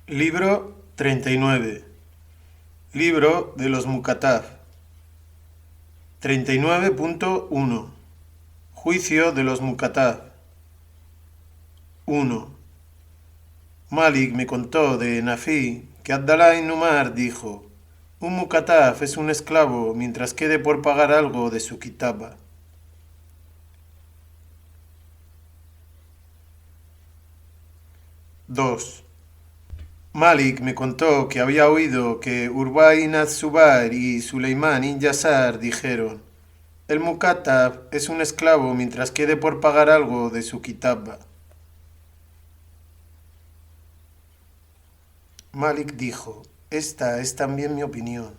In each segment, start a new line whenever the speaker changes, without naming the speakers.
Libro 39. Libro de los Mukatab. 39.1. Juicio de los Mukatab. 1. Malik me contó de Nafi que Abdallah ibn Umar dijo: un Mukatab es un esclavo mientras quede por pagar algo de su kitaba. 2. Malik me contó que había oído que Urwa ibn az-Zubair y Suleimán ibn Yasar dijeron: el mukatab es un esclavo mientras quede por pagar algo de su kitaba. Malik dijo: esta es también mi opinión.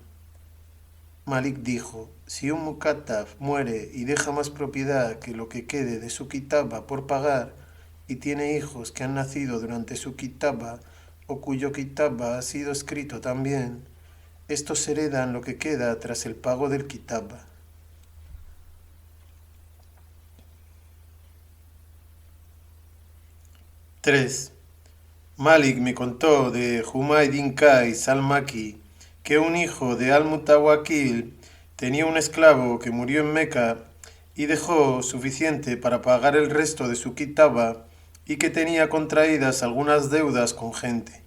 Malik dijo: si un mukatab muere y deja más propiedad que lo que quede de su kitaba por pagar, y tiene hijos que han nacido durante su kitaba o cuyo kitaba ha sido escrito también, estos heredan lo que queda tras el pago del kitaba. 3. Malik me contó de Humayd ibn Qais al-Maki que un hijo de al-Mutawakil tenía un esclavo que murió en Meca y dejó suficiente para pagar el resto de su kitaba y que tenía contraídas algunas deudas con gente.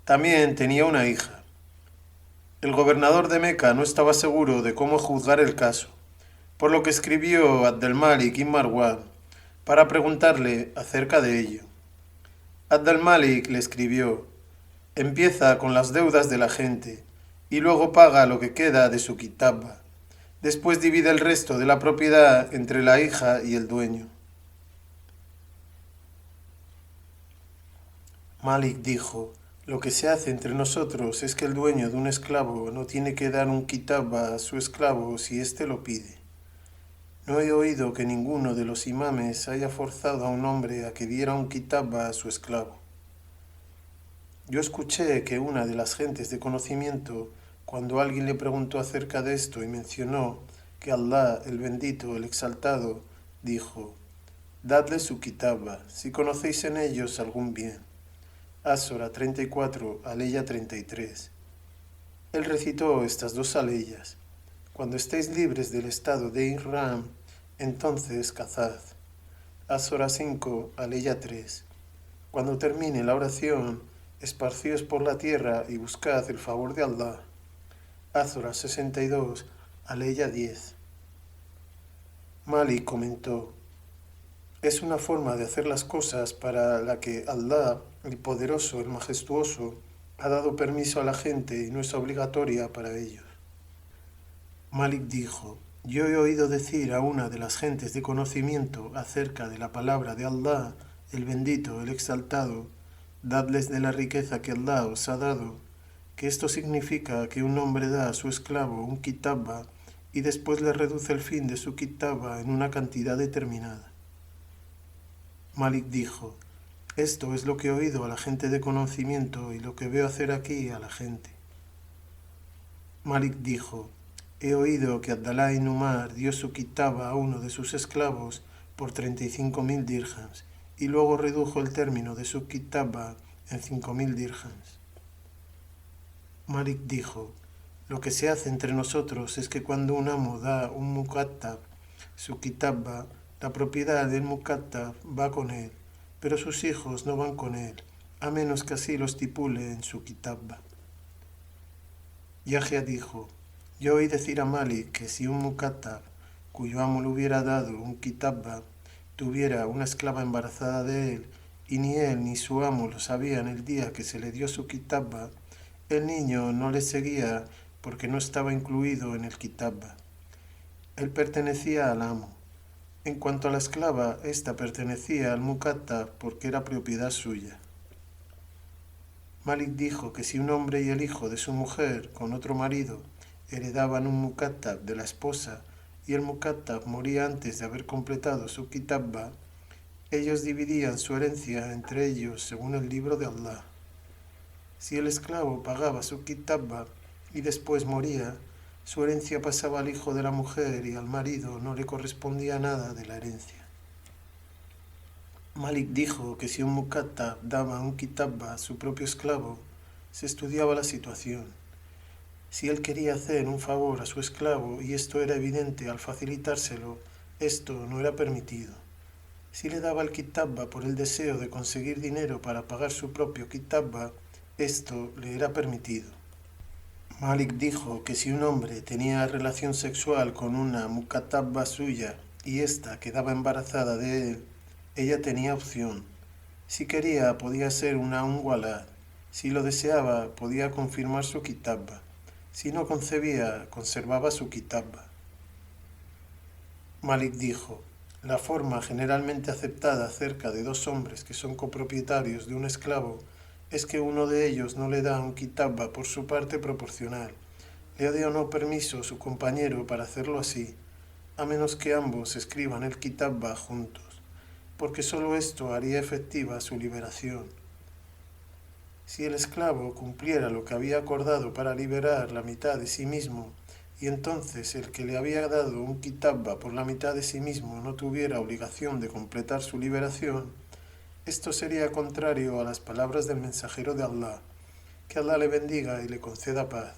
También tenía una hija. El gobernador de Meca no estaba seguro de cómo juzgar el caso, por lo que escribió a Abd-el-Malik ibn Marwan para preguntarle acerca de ello. Abd-el-Malik le escribió: empieza con las deudas de la gente y luego paga lo que queda de su kitaba. Después divide el resto de la propiedad entre la hija y el dueño. Malik dijo: lo que se hace entre nosotros es que el dueño de un esclavo no tiene que dar un kitaba a su esclavo si éste lo pide. No he oído que ninguno de los imames haya forzado a un hombre a que diera un kitaba a su esclavo. Yo escuché que una de las gentes de conocimiento, cuando alguien le preguntó acerca de esto y mencionó que Allah, el bendito, el exaltado, dijo: dadle su kitaba, si conocéis en ellos algún bien. Asora 34, aleya 33. Él recitó estas dos aleyas: cuando estéis libres del estado de Ihram, entonces cazad. Asora 5, aleya 3. Cuando termine la oración, esparcíos por la tierra y buscad el favor de Allah. Azora 62, aleya 10. Malik comentó: es una forma de hacer las cosas para la que Allah, el poderoso, el majestuoso, ha dado permiso a la gente y no es obligatoria para ellos. Malik dijo: yo he oído decir a una de las gentes de conocimiento acerca de la palabra de Allah, el bendito, el exaltado: dadles de la riqueza que Allah os ha dado, que esto significa que un hombre da a su esclavo un kitaba y después le reduce el fin de su kitaba en una cantidad determinada. Malik dijo: esto es lo que he oído a la gente de conocimiento y lo que veo hacer aquí a la gente. Malik dijo: he oído que Abdallah ibn Umar dio su kitaba a uno de sus esclavos por 35.000 dirhams y luego redujo el término de su kitaba en 5.000 dirhams. Malik dijo: lo que se hace entre nosotros es que cuando un amo da un mukatab su kitaba, la propiedad del mukatab va con él, pero sus hijos no van con él, a menos que así lo estipule en su kitaba. Yahya dijo: yo oí decir a Malik que si un mukatab, cuyo amo le hubiera dado un kitaba, tuviera una esclava embarazada de él, y ni él ni su amo lo sabían el día que se le dio su kitaba, el niño no le seguía porque no estaba incluido en el kitaba. Él pertenecía al amo. En cuanto a la esclava, ésta pertenecía al mukatab porque era propiedad suya. Malik dijo que si un hombre y el hijo de su mujer con otro marido heredaban un mukatab de la esposa y el mukatab moría antes de haber completado su kitaba, ellos dividían su herencia entre ellos según el libro de Allah. Si el esclavo pagaba su kitaba y después moría, su herencia pasaba al hijo de la mujer y al marido no le correspondía nada de la herencia. Malik dijo que si un mukatab daba un kitabba a su propio esclavo, se estudiaba la situación. Si él quería hacer un favor a su esclavo y esto era evidente al facilitárselo, esto no era permitido. Si le daba el kitabba por el deseo de conseguir dinero para pagar su propio kitabba, esto le era permitido. Malik dijo que si un hombre tenía relación sexual con una mukatabba suya y ésta quedaba embarazada de él, ella tenía opción. Si quería, podía ser una walad. Si lo deseaba, podía confirmar su kitabba. Si no concebía, conservaba su kitabba. Malik dijo, la forma generalmente aceptada acerca de dos hombres que son copropietarios de un esclavo es que uno de ellos no le da un kitabba por su parte proporcional. Le dé o no permiso a su compañero para hacerlo así, a menos que ambos escriban el kitabba juntos, porque sólo esto haría efectiva su liberación. Si el esclavo cumpliera lo que había acordado para liberar la mitad de sí mismo, y entonces el que le había dado un kitabba por la mitad de sí mismo no tuviera obligación de completar su liberación, esto sería contrario a las palabras del mensajero de Allah, que Allah le bendiga y le conceda paz.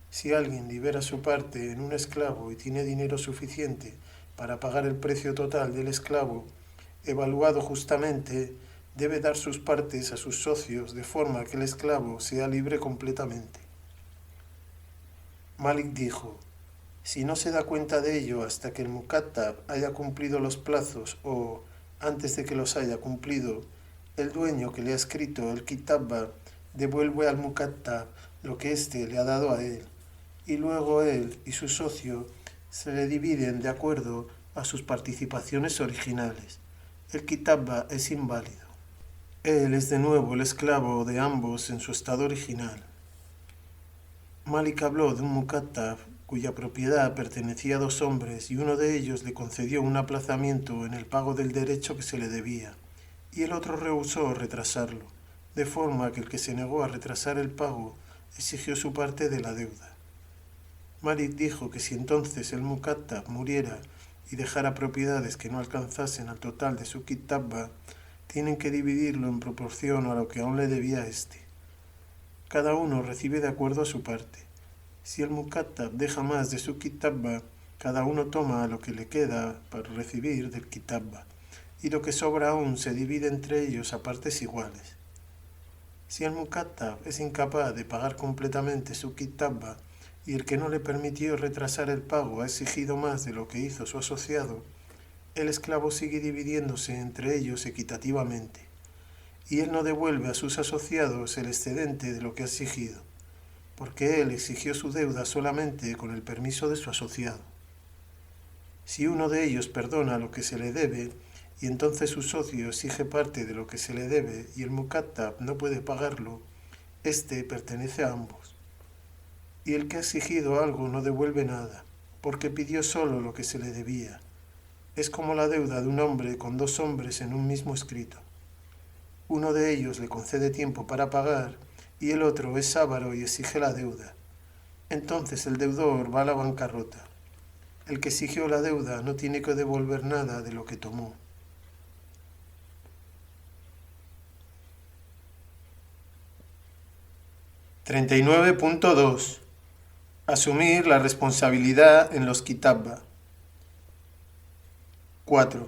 Si alguien libera su parte en un esclavo y tiene dinero suficiente para pagar el precio total del esclavo, evaluado justamente, debe dar sus partes a sus socios de forma que el esclavo sea libre completamente. Malik dijo, si no se da cuenta de ello hasta que el mukatab haya cumplido los plazos o, antes de que los haya cumplido, el dueño que le ha escrito el kitabba devuelve al mukatab lo que éste le ha dado a él, y luego él y su socio se le dividen de acuerdo a sus participaciones originales. El kitabba es inválido. Él es de nuevo el esclavo de ambos en su estado original. Malik habló de un mukatab cuya propiedad pertenecía a dos hombres y uno de ellos le concedió un aplazamiento en el pago del derecho que se le debía, y el otro rehusó retrasarlo, de forma que el que se negó a retrasar el pago exigió su parte de la deuda. Malik dijo que si entonces el mukatab muriera y dejara propiedades que no alcanzasen al total de su kitabba, tienen que dividirlo en proporción a lo que aún le debía éste. Cada uno recibe de acuerdo a su parte. Si el mukatab deja más de su kitabba, cada uno toma lo que le queda para recibir del kitabba, y lo que sobra aún se divide entre ellos a partes iguales. Si el mukatab es incapaz de pagar completamente su kitabba, y el que no le permitió retrasar el pago ha exigido más de lo que hizo su asociado, el esclavo sigue dividiéndose entre ellos equitativamente, y él no devuelve a sus asociados el excedente de lo que ha exigido, porque él exigió su deuda solamente con el permiso de su asociado. Si uno de ellos perdona lo que se le debe, y entonces su socio exige parte de lo que se le debe y el mukatab no puede pagarlo, éste pertenece a ambos. Y el que ha exigido algo no devuelve nada, porque pidió solo lo que se le debía. Es como la deuda de un hombre con dos hombres en un mismo escrito. Uno de ellos le concede tiempo para pagar y el otro es avaro y exige la deuda. Entonces el deudor va a la bancarrota. El que exigió la deuda no tiene que devolver nada de lo que tomó. (39.2) Asumir la responsabilidad en los kitabba. 4.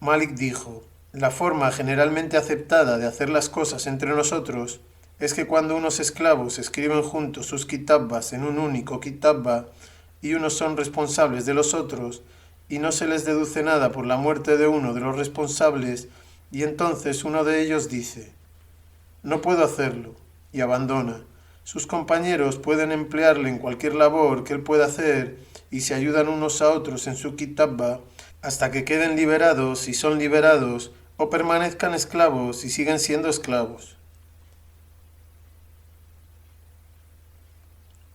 Malik dijo, la forma generalmente aceptada de hacer las cosas entre nosotros es que cuando unos esclavos escriben juntos sus kitabbas en un único kitabba y unos son responsables de los otros y no se les deduce nada por la muerte de uno de los responsables, y entonces uno de ellos dice, no puedo hacerlo, y abandona. Sus compañeros pueden emplearle en cualquier labor que él pueda hacer y se ayudan unos a otros en su kitabba hasta que queden liberados si son liberados o permanezcan esclavos y siguen siendo esclavos.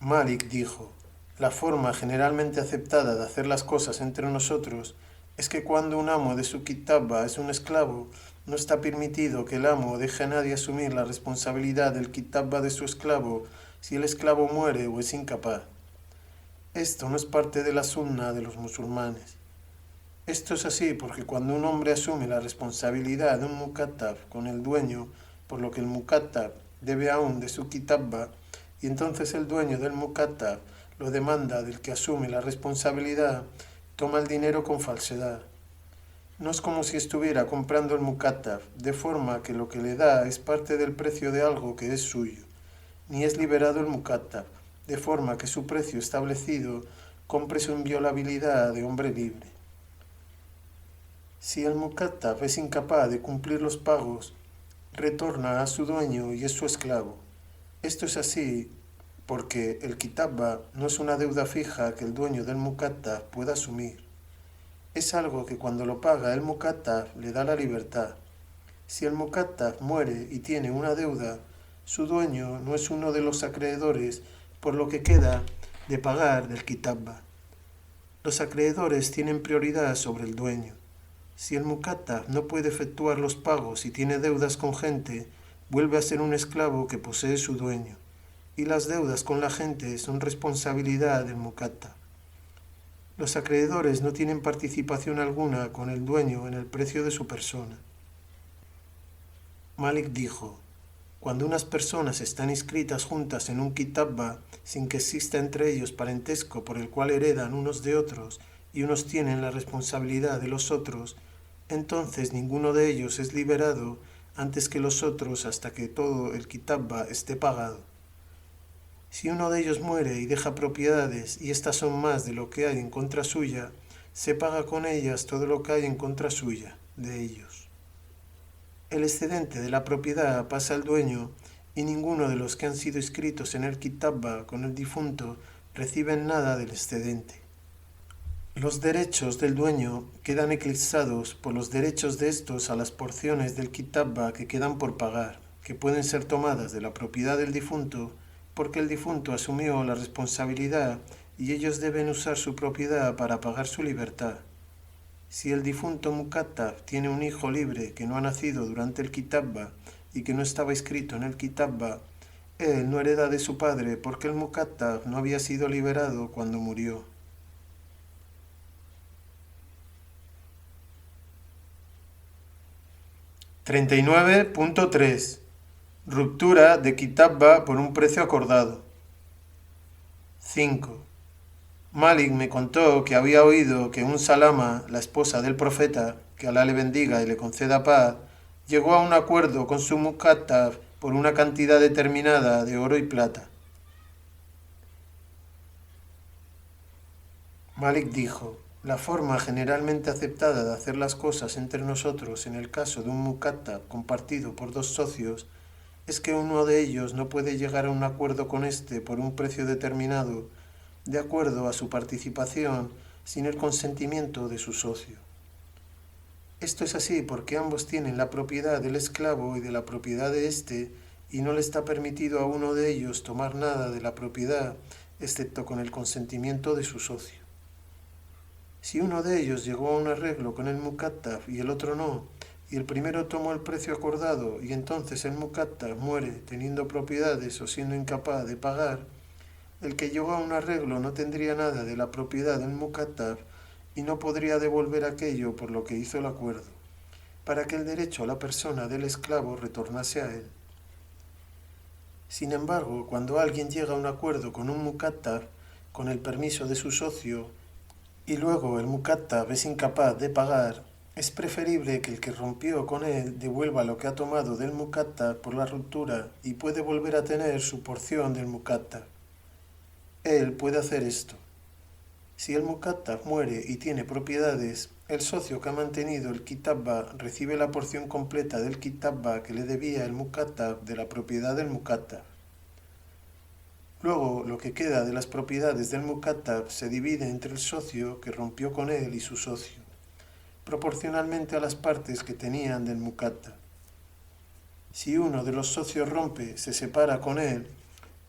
Malik dijo, la forma generalmente aceptada de hacer las cosas entre nosotros es que cuando un amo de su kitabba es un esclavo, no está permitido que el amo deje a nadie asumir la responsabilidad del kitabba de su esclavo si el esclavo muere o es incapaz. Esto no es parte de la sunna de los musulmanes. Esto es así porque cuando un hombre asume la responsabilidad de un mukatab con el dueño, por lo que el mukatab debe aún de su kitabba, y entonces el dueño del mukatab lo demanda del que asume la responsabilidad, toma el dinero con falsedad. No es como si estuviera comprando el mukatab, de forma que lo que le da es parte del precio de algo que es suyo, ni es liberado el mukatab, de forma que su precio establecido compre su inviolabilidad de hombre libre. Si el mukatab es incapaz de cumplir los pagos, retorna a su dueño y es su esclavo. Esto es así porque el kitabba no es una deuda fija que el dueño del mukatab pueda asumir. Es algo que cuando lo paga el mukatab le da la libertad. Si el mukatab muere y tiene una deuda, su dueño no es uno de los acreedores, por lo que queda de pagar del kitabba. Los acreedores tienen prioridad sobre el dueño. Si el mukatab no puede efectuar los pagos y tiene deudas con gente, vuelve a ser un esclavo que posee su dueño, y las deudas con la gente son responsabilidad del mukatab. Los acreedores no tienen participación alguna con el dueño en el precio de su persona. Malik dijo: cuando unas personas están inscritas juntas en un kitabba sin que exista entre ellos parentesco por el cual heredan unos de otros y unos tienen la responsabilidad de los otros, entonces ninguno de ellos es liberado antes que los otros hasta que todo el kitabba esté pagado. Si uno de ellos muere y deja propiedades y éstas son más de lo que hay en contra suya, se paga con ellas todo lo que hay en contra suya, de ellos. El excedente de la propiedad pasa al dueño y ninguno de los que han sido inscritos en el kitabba con el difunto reciben nada del excedente. Los derechos del dueño quedan eclipsados por los derechos de estos a las porciones del kitabba que quedan por pagar, que pueden ser tomadas de la propiedad del difunto porque el difunto asumió la responsabilidad y ellos deben usar su propiedad para pagar su libertad. Si el difunto mukatab tiene un hijo libre que no ha nacido durante el kitabba y que no estaba inscrito en el kitabba, él no hereda de su padre porque el mukatab no había sido liberado cuando murió. 39.3. Ruptura de kitabba por un precio acordado. 5. Malik me contó que había oído que Salama, la esposa del profeta, que Alá le bendiga y le conceda paz, llegó a un acuerdo con su mukatab por una cantidad determinada de oro y plata. Malik dijo: la forma generalmente aceptada de hacer las cosas entre nosotros en el caso de un mukatab compartido por dos socios es que uno de ellos no puede llegar a un acuerdo con éste por un precio determinado, de acuerdo a su participación, sin el consentimiento de su socio. Esto es así porque ambos tienen la propiedad del esclavo y de la propiedad de éste, y no le está permitido a uno de ellos tomar nada de la propiedad, excepto con el consentimiento de su socio. Si uno de ellos llegó a un arreglo con el mukatab y el otro no, y el primero tomó el precio acordado y entonces el mukatab muere teniendo propiedades o siendo incapaz de pagar, el que llegó a un arreglo no tendría nada de la propiedad del mukatab y no podría devolver aquello por lo que hizo el acuerdo, para que el derecho a la persona del esclavo retornase a él. Sin embargo, cuando alguien llega a un acuerdo con un mukatab, con el permiso de su socio, y luego el mukatab es incapaz de pagar, es preferible que el que rompió con él devuelva lo que ha tomado del mukatab por la ruptura y puede volver a tener su porción del mukatab. Él puede hacer esto. Si el mukatab muere y tiene propiedades, el socio que ha mantenido el kitabba recibe la porción completa del kitabba que le debía el mukatab de la propiedad del mukatab. Luego, lo que queda de las propiedades del mukatab se divide entre el socio que rompió con él y su socio, proporcionalmente a las partes que tenían del mukatab. Si uno de los socios rompe, se separa con él,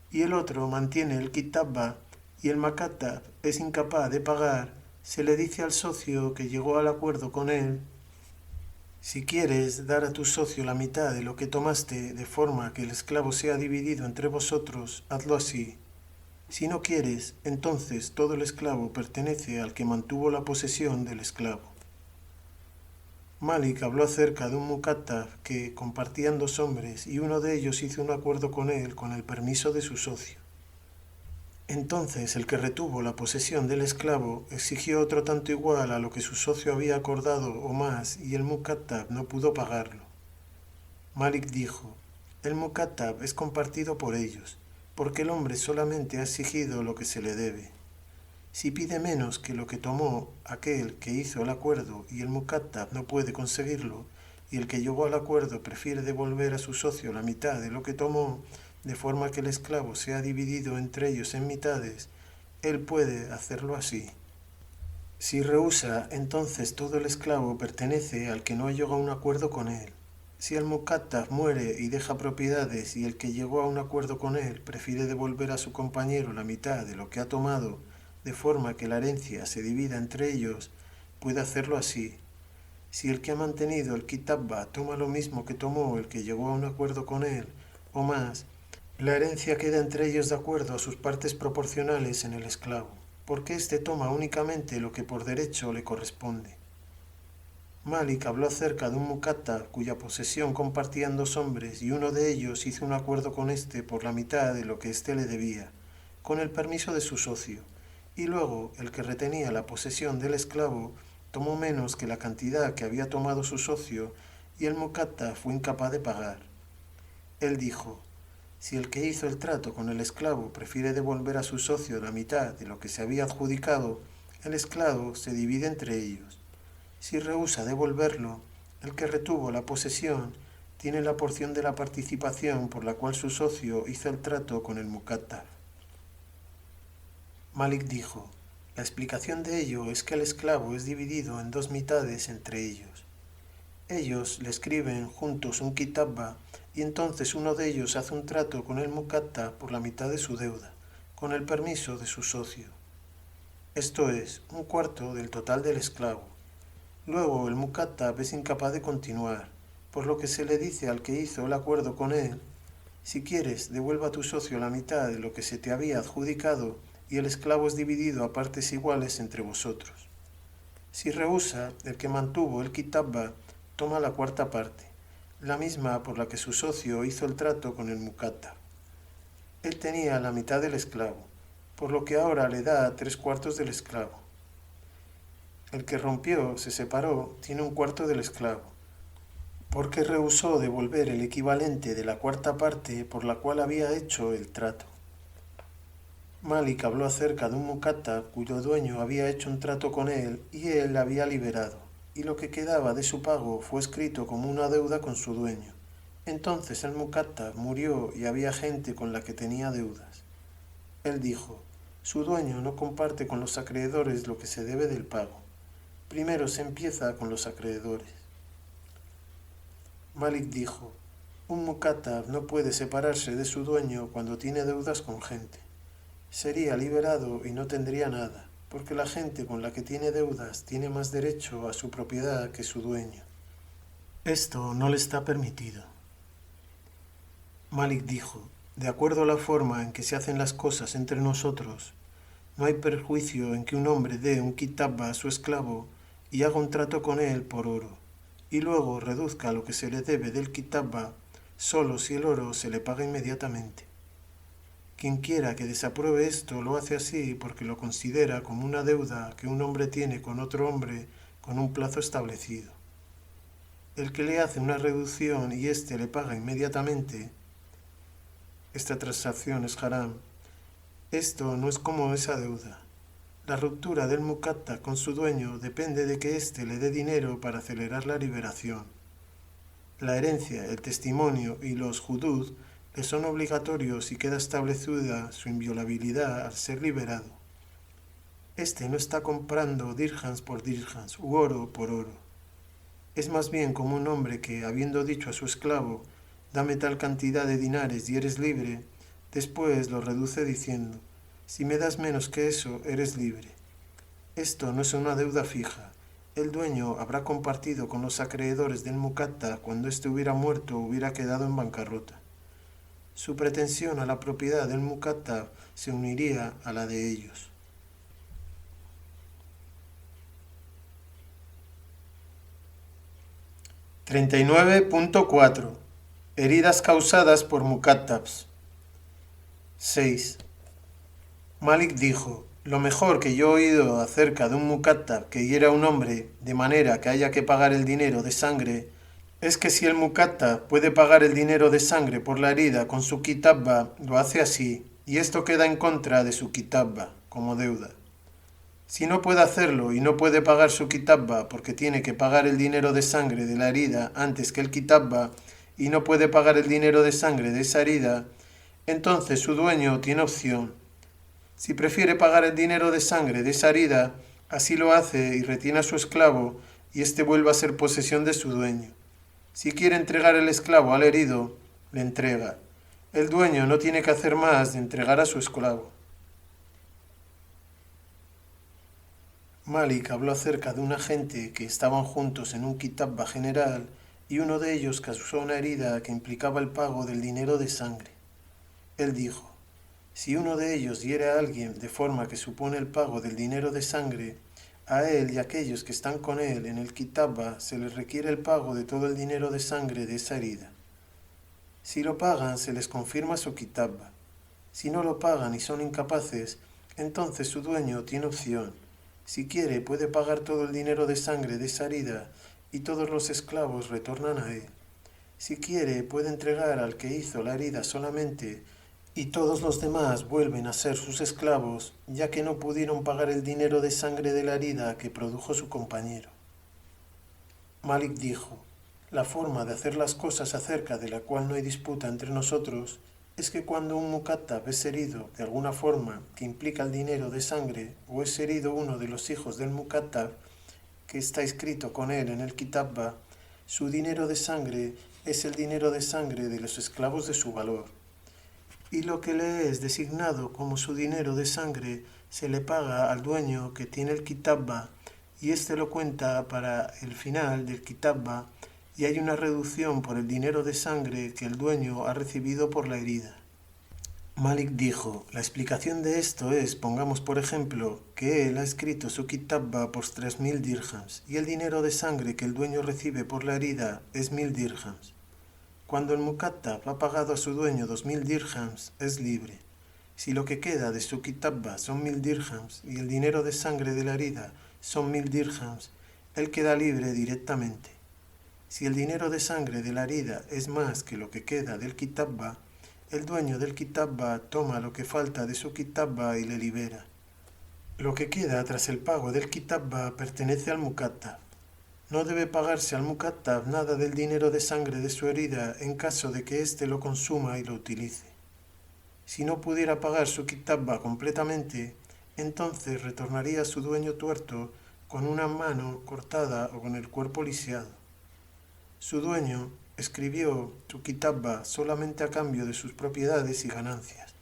y el otro mantiene el kitabba y el mukatab es incapaz de pagar, se le dice al socio que llegó al acuerdo con él: si quieres dar a tu socio la mitad de lo que tomaste de forma que el esclavo sea dividido entre vosotros, hazlo así. Si no quieres, entonces todo el esclavo pertenece al que mantuvo la posesión del esclavo. Malik habló acerca de un mukatab que compartían dos hombres y uno de ellos hizo un acuerdo con él con el permiso de su socio. Entonces el que retuvo la posesión del esclavo exigió otro tanto igual a lo que su socio había acordado o más y el mukatab no pudo pagarlo. Malik dijo: el mukatab es compartido por ellos, porque el hombre solamente ha exigido lo que se le debe. Si pide menos que lo que tomó aquel que hizo el acuerdo y el mukatab no puede conseguirlo, y el que llegó al acuerdo prefiere devolver a su socio la mitad de lo que tomó, de forma que el esclavo sea dividido entre ellos en mitades, él puede hacerlo así. Si rehúsa, entonces todo el esclavo pertenece al que no llegó a un acuerdo con él. Si el mukatab muere y deja propiedades y el que llegó a un acuerdo con él prefiere devolver a su compañero la mitad de lo que ha tomado, de forma que la herencia se divida entre ellos, puede hacerlo así. Si el que ha mantenido el kitabba toma lo mismo que tomó el que llegó a un acuerdo con él, o más, la herencia queda entre ellos de acuerdo a sus partes proporcionales en el esclavo, porque éste toma únicamente lo que por derecho le corresponde. Malik habló acerca de un mukatab cuya posesión compartían dos hombres y uno de ellos hizo un acuerdo con éste por la mitad de lo que éste le debía, con el permiso de su socio, y luego el que retenía la posesión del esclavo tomó menos que la cantidad que había tomado su socio y el mukatab fue incapaz de pagar. Él dijo: si el que hizo el trato con el esclavo prefiere devolver a su socio la mitad de lo que se había adjudicado, el esclavo se divide entre ellos. Si rehúsa devolverlo, el que retuvo la posesión tiene la porción de la participación por la cual su socio hizo el trato con el mukatab. Malik dijo: la explicación de ello es que el esclavo es dividido en dos mitades entre ellos. Ellos le escriben juntos un kitabba y entonces uno de ellos hace un trato con el mukatab por la mitad de su deuda, con el permiso de su socio. Esto es, un cuarto del total del esclavo. Luego el mukatab es incapaz de continuar, por lo que se le dice al que hizo el acuerdo con él: si quieres, devuelva a tu socio la mitad de lo que se te había adjudicado y el esclavo es dividido a partes iguales entre vosotros. Si rehúsa, el que mantuvo el kitabba toma la cuarta parte, la misma por la que su socio hizo el trato con el mukatab. Él tenía la mitad del esclavo, por lo que ahora le da 3/4 del esclavo. El que rompió, se separó, tiene un cuarto del esclavo, porque rehusó devolver el equivalente de la cuarta parte por la cual había hecho el trato. Malik habló acerca de un mukatab cuyo dueño había hecho un trato con él y él la había liberado, y lo que quedaba de su pago fue escrito como una deuda con su dueño. Entonces el mukatab murió y había gente con la que tenía deudas. Él dijo: su dueño no comparte con los acreedores lo que se debe del pago. Primero se empieza con los acreedores. Malik dijo: un mukatab no puede separarse de su dueño cuando tiene deudas con gente. Sería liberado y no tendría nada, porque la gente con la que tiene deudas tiene más derecho a su propiedad que su dueño. Esto no le está permitido. Malik dijo: de acuerdo a la forma en que se hacen las cosas entre nosotros, no hay perjuicio en que un hombre dé un kitabba a su esclavo y haga un trato con él por oro, y luego reduzca lo que se le debe del kitabba, solo si el oro se le paga inmediatamente. Quien quiera que desapruebe esto lo hace así porque lo considera como una deuda que un hombre tiene con otro hombre con un plazo establecido. El que le hace una reducción y éste le paga inmediatamente, esta transacción es haram. Esto no es como esa deuda. La ruptura del mukatab con su dueño depende de que éste le dé dinero para acelerar la liberación. La herencia, el testimonio y los hudud le son obligatorios y queda establecida su inviolabilidad al ser liberado. Este no está comprando dirhams por dirhams u oro por oro. Es más bien como un hombre que, habiendo dicho a su esclavo: dame tal cantidad de dinares y eres libre, después lo reduce diciendo: si me das menos que eso, eres libre. Esto no es una deuda fija. El dueño habrá compartido con los acreedores del mukatab cuando éste hubiera muerto o hubiera quedado en bancarrota. Su pretensión a la propiedad del mukatab se uniría a la de ellos. 39.4 Heridas causadas por mukattabs. 6. Malik dijo: lo mejor que yo he oído acerca de un mukattab que hiera a un hombre de manera que haya que pagar el dinero de sangre es que si el mukattab puede pagar el dinero de sangre por la herida con su kitabba, lo hace así, y esto queda en contra de su kitabba, como deuda. Si no puede hacerlo y no puede pagar su kitabba porque tiene que pagar el dinero de sangre de la herida antes que el kitabba y no puede pagar el dinero de sangre de esa herida, entonces su dueño tiene opción. Si prefiere pagar el dinero de sangre de esa herida, así lo hace y retiene a su esclavo y éste vuelve a ser posesión de su dueño. Si quiere entregar el esclavo al herido, le entrega. El dueño no tiene que hacer más de entregar a su esclavo. Malik habló acerca de una gente que estaban juntos en un kitabba general y uno de ellos causó una herida que implicaba el pago del dinero de sangre. Él dijo: si uno de ellos hiere a alguien de forma que supone el pago del dinero de sangre, a él y a aquellos que están con él en el kitabba se les requiere el pago de todo el dinero de sangre de esa herida. Si lo pagan, se les confirma su kitabba. Si no lo pagan y son incapaces, entonces su dueño tiene opción. Si quiere, puede pagar todo el dinero de sangre de esa herida y todos los esclavos retornan a él. Si quiere, puede entregar al que hizo la herida solamente y todos los demás vuelven a ser sus esclavos, ya que no pudieron pagar el dinero de sangre de la herida que produjo su compañero. Malik dijo: la forma de hacer las cosas acerca de la cual no hay disputa entre nosotros es que cuando un mukattab es herido de alguna forma que implica el dinero de sangre o es herido uno de los hijos del mukattab que está escrito con él en el kitabba, su dinero de sangre es el dinero de sangre de los esclavos de su valor. Y lo que le es designado como su dinero de sangre se le paga al dueño que tiene el kitabba y éste lo cuenta para el final del kitabba y hay una reducción por el dinero de sangre que el dueño ha recibido por la herida. Malik dijo: la explicación de esto es, pongamos por ejemplo, que él ha escrito su kitabba por 3000 dirhams y el dinero de sangre que el dueño recibe por la herida es 1000 dirhams. Cuando el mukattab ha pagado a su dueño 2000 dirhams, es libre. Si lo que queda de su kitabba son 1000 dirhams y el dinero de sangre de la herida son 1000 dirhams, él queda libre directamente. Si el dinero de sangre de la herida es más que lo que queda del kitabba, el dueño del kitabba toma lo que falta de su kitabba y le libera. Lo que queda tras el pago del kitabba pertenece al mukattab. No debe pagarse al mukattab nada del dinero de sangre de su herida en caso de que éste lo consuma y lo utilice. Si no pudiera pagar su kitabba completamente, entonces retornaría a su dueño tuerto con una mano cortada o con el cuerpo lisiado. Su dueño escribió su kitabba solamente a cambio de sus propiedades y ganancias,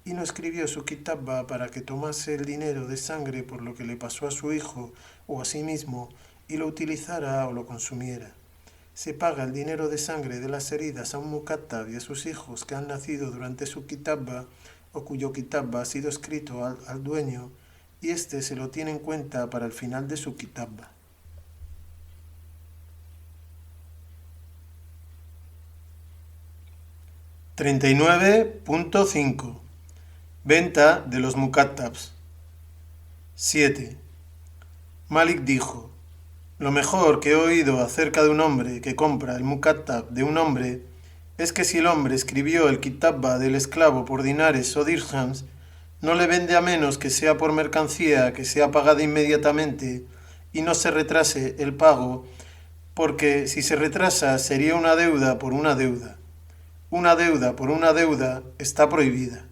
y no escribió su kitabba para que tomase el dinero de sangre por lo que le pasó a su hijo o a sí mismo y lo utilizara o lo consumiera. Se paga el dinero de sangre de las heridas a un mukattab y a sus hijos que han nacido durante su kitabba o cuyo kitabba ha sido escrito al dueño y éste se lo tiene en cuenta para el final de su kitabba. (39.5) Venta de los mukattabs. 7. Malik dijo: lo mejor que he oído acerca de un hombre que compra el mukattab de un hombre es que si el hombre escribió el kitabba del esclavo por dinares o dirhams, no le vende a menos que sea por mercancía que sea pagada inmediatamente y no se retrase el pago, porque si se retrasa sería una deuda por una deuda. Una deuda por una deuda está prohibida.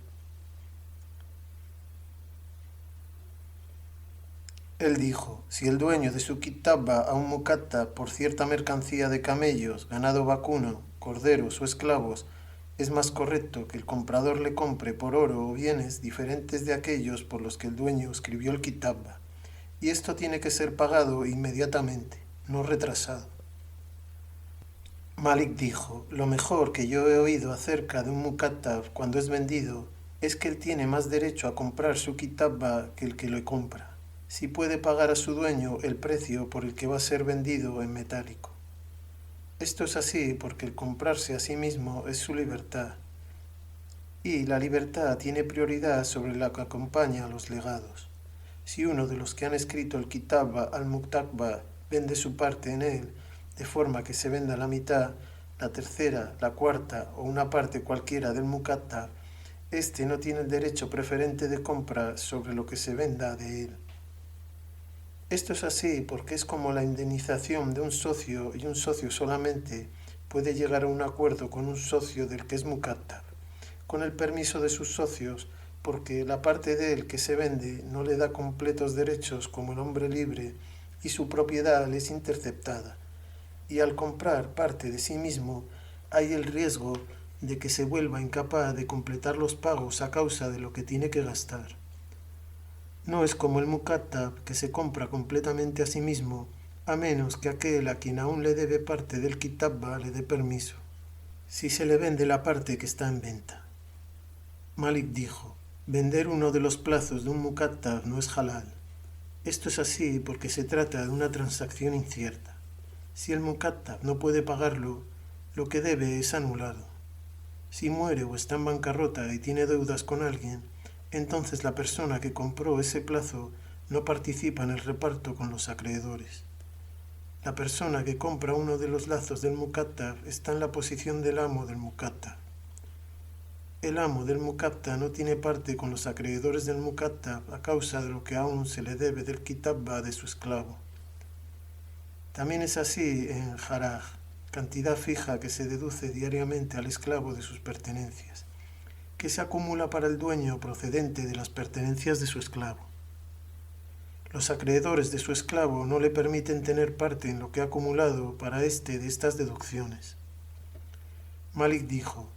Él dijo: si el dueño de su kitabba a un mukattab por cierta mercancía de camellos, ganado vacuno, corderos o esclavos, es más correcto que el comprador le compre por oro o bienes diferentes de aquellos por los que el dueño escribió el kitabba, y esto tiene que ser pagado inmediatamente, no retrasado. Malik dijo: lo mejor que yo he oído acerca de un mukattab cuando es vendido es que él tiene más derecho a comprar su kitabba que el que lo compra, si puede pagar a su dueño el precio por el que va a ser vendido en metálico. Esto es así porque el comprarse a sí mismo es su libertad, y la libertad tiene prioridad sobre la que acompaña a los legados. Si uno de los que han escrito el Kitab al-Muktabba vende su parte en él, de forma que se venda la mitad, la tercera, la cuarta o una parte cualquiera del Mukattab, éste no tiene el derecho preferente de compra sobre lo que se venda de él. Esto es así porque es como la indemnización de un socio, y un socio solamente puede llegar a un acuerdo con un socio del que es Mukattab, con el permiso de sus socios, porque la parte de él que se vende no le da completos derechos como el hombre libre y su propiedad le es interceptada. Y al comprar parte de sí mismo hay el riesgo de que se vuelva incapaz de completar los pagos a causa de lo que tiene que gastar. No es como el Mukattab, que se compra completamente a sí mismo, a menos que aquel a quien aún le debe parte del Kitabba le dé permiso, si se le vende la parte que está en venta. Malik dijo, vender uno de los plazos de un Mukattab no es halal. Esto es así porque se trata de una transacción incierta. Si el Mukattab no puede pagarlo, lo que debe es anulado. Si muere o está en bancarrota y tiene deudas con alguien, entonces la persona que compró ese plazo no participa en el reparto con los acreedores. La persona que compra uno de los lazos del Mukattab está en la posición del amo del Mukattab. El amo del Mukattab no tiene parte con los acreedores del Mukattab a causa de lo que aún se le debe del Kitabba de su esclavo. También es así en Haraj, cantidad fija que se deduce diariamente al esclavo de sus pertenencias, que se acumula para el dueño procedente de las pertenencias de su esclavo. Los acreedores de su esclavo no le permiten tener parte en lo que ha acumulado para éste de estas deducciones. Malik dijo,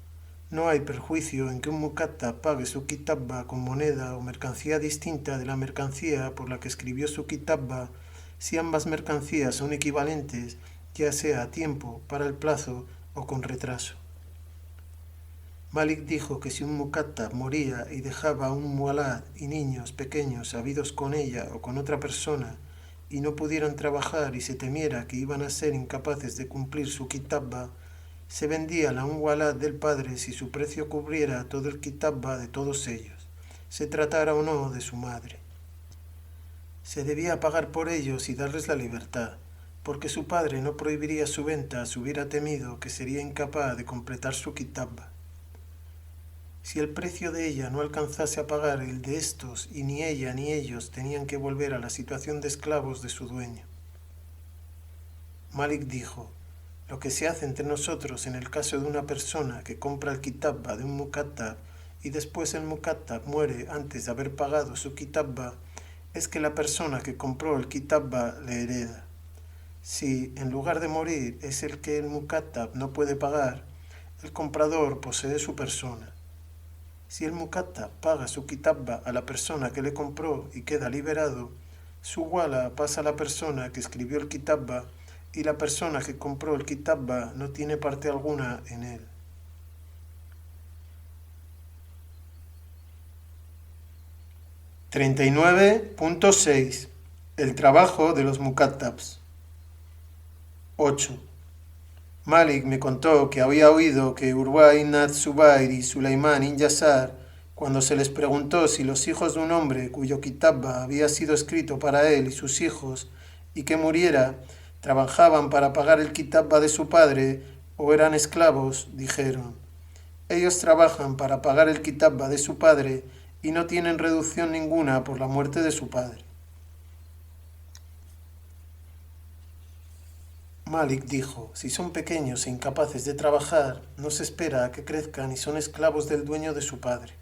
no hay perjuicio en que un Mukattab pague su Kitabba con moneda o mercancía distinta de la mercancía por la que escribió su Kitabba si ambas mercancías son equivalentes, ya sea a tiempo, para el plazo o con retraso. Malik dijo que si un Mukattab moría y dejaba un mualad y niños pequeños habidos con ella o con otra persona y no pudieran trabajar y se temiera que iban a ser incapaces de cumplir su Kitabba, se vendía la mualad del padre si su precio cubriera todo el Kitabba de todos ellos, se tratara o no de su madre. Se debía pagar por ellos y darles la libertad, porque su padre no prohibiría su venta si hubiera temido que sería incapaz de completar su Kitabba. Si el precio de ella no alcanzase a pagar el de estos y ni ella ni ellos tenían que volver a la situación de esclavos de su dueño. Malik dijo, lo que se hace entre nosotros en el caso de una persona que compra el Kitabba de un Mukattab y después el Mukattab muere antes de haber pagado su Kitabba es que la persona que compró el Kitabba le hereda. Si, en lugar de morir, es el que el Mukattab no puede pagar, el comprador posee su persona. Si el Mukattab paga su Kitabba a la persona que le compró y queda liberado, su wala pasa a la persona que escribió el Kitabba y la persona que compró el Kitabba no tiene parte alguna en él. (39.6) El trabajo de los Mukattabs. 8. Malik me contó que había oído que Urwa ibn az-Zubayr y Sulaymán ibn Yasar, cuando se les preguntó si los hijos de un hombre cuyo Kitabba había sido escrito para él y sus hijos y que muriera, trabajaban para pagar el Kitabba de su padre o eran esclavos, dijeron, ellos trabajan para pagar el Kitabba de su padre y no tienen reducción ninguna por la muerte de su padre. Malik dijo, si son pequeños e incapaces de trabajar, no se espera a que crezcan y son esclavos del dueño de su padre,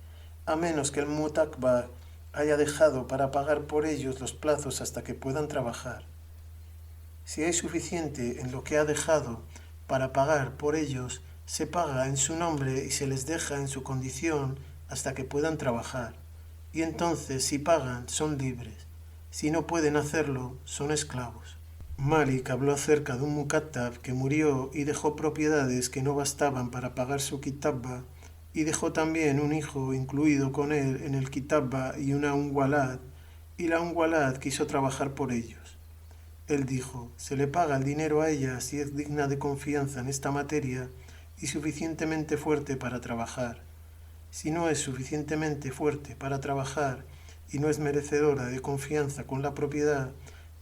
a menos que el mutakba haya dejado para pagar por ellos los plazos hasta que puedan trabajar. Si hay suficiente en lo que ha dejado para pagar por ellos, se paga en su nombre y se les deja en su condición hasta que puedan trabajar. Y entonces, si pagan, son libres. Si no pueden hacerlo, son esclavos. Malik habló acerca de un Mukattab que murió y dejó propiedades que no bastaban para pagar su Kitabba, y dejó también un hijo incluido con él en el Kitabba y una Unwalad, y la Unwalad quiso trabajar por ellos. Él dijo, se le paga el dinero a ella si es digna de confianza en esta materia y suficientemente fuerte para trabajar. Si no es suficientemente fuerte para trabajar y no es merecedora de confianza con la propiedad,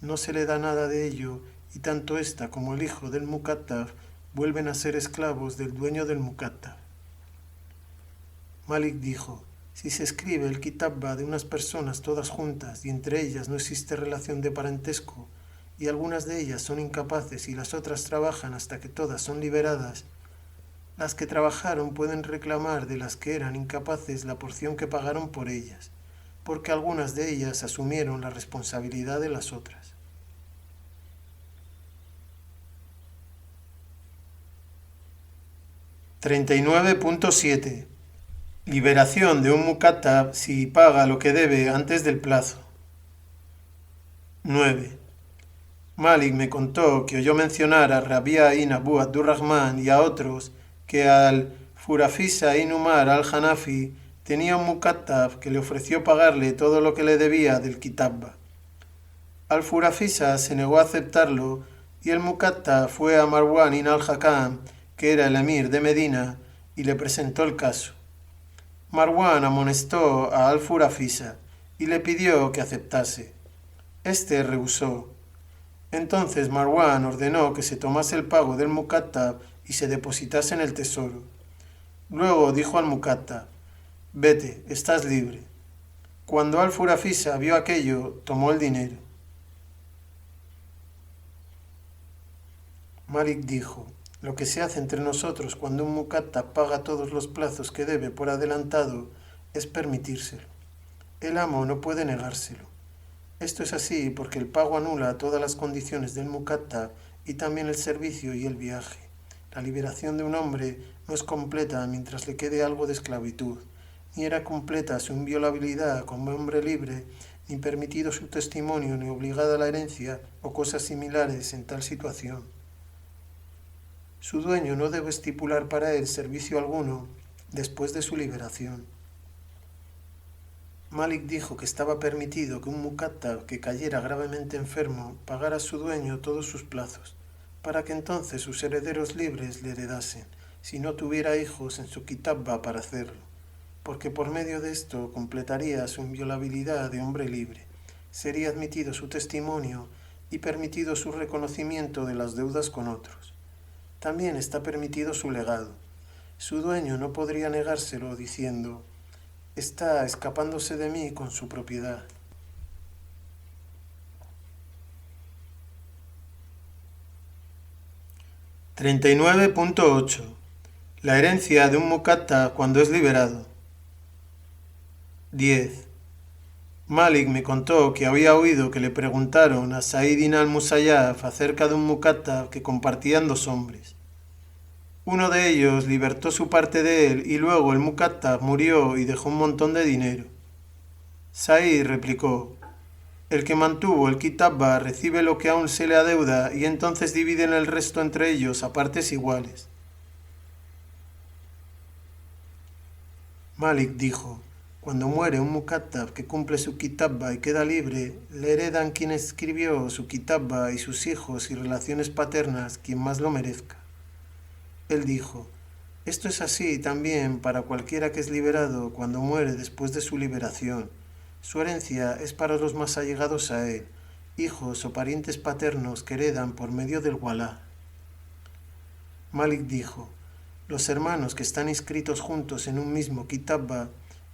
no se le da nada de ello y tanto ésta como el hijo del mukatab vuelven a ser esclavos del dueño del mukatab. Malik dijo, si se escribe el kitabba de unas personas todas juntas y entre ellas no existe relación de parentesco y algunas de ellas son incapaces y las otras trabajan hasta que todas son liberadas, las que trabajaron pueden reclamar de las que eran incapaces la porción que pagaron por ellas, porque algunas de ellas asumieron la responsabilidad de las otras. 39.7. Liberación de un mukatab si paga lo que debe antes del plazo. 9. Malik me contó que oyó mencionar a Rabia ibn Abu Abdurrahman y a otros que al Furafisa ibn Umar al-Hanafi tenía un mukatab que le ofreció pagarle todo lo que le debía del kitabba. Al Furafisa se negó a aceptarlo y el mukatab fue a Marwan ibn al-Hakam, que era el emir de Medina, y le presentó el caso. Marwan amonestó a al-Furafisa y le pidió que aceptase. Este rehusó. Entonces Marwan ordenó que se tomase el pago del mukatab y se depositase en el tesoro. Luego dijo al mukatab, vete, estás libre. Cuando al-Furafisa vio aquello, tomó el dinero. Malik dijo, lo que se hace entre nosotros cuando un mukatab paga todos los plazos que debe por adelantado es permitírselo. El amo no puede negárselo. Esto es así porque el pago anula todas las condiciones del mukatab y también el servicio y el viaje. La liberación de un hombre no es completa mientras le quede algo de esclavitud, ni era completa su inviolabilidad como hombre libre, ni permitido su testimonio, ni obligada la herencia o cosas similares en tal situación. Su dueño no debe estipular para él servicio alguno después de su liberación. Malik dijo que estaba permitido que un mukatab que cayera gravemente enfermo pagara a su dueño todos sus plazos, para que entonces sus herederos libres le heredasen, si no tuviera hijos en su kitabba para hacerlo, porque por medio de esto completaría su inviolabilidad de hombre libre, sería admitido su testimonio y permitido su reconocimiento de las deudas con otros. También está permitido su legado. Su dueño no podría negárselo diciendo, está escapándose de mí con su propiedad. (39.8) La herencia de un mukatab cuando es liberado. 10. Malik me contó que había oído que le preguntaron a Said ibn al-Musayyab acerca de un mukatab que compartían dos hombres. Uno de ellos libertó su parte de él y luego el mukatab murió y dejó un montón de dinero. Said replicó, el que mantuvo el kitabba recibe lo que aún se le adeuda y entonces dividen el resto entre ellos a partes iguales. Malik dijo, cuando muere un mukatab que cumple su kitabba y queda libre, le heredan quien escribió su kitabba y sus hijos y relaciones paternas, quien más lo merezca. Él dijo, esto es así también para cualquiera que es liberado cuando muere después de su liberación. Su herencia es para los más allegados a él, hijos o parientes paternos que heredan por medio del walá. Malik dijo, los hermanos que están inscritos juntos en un mismo kitabba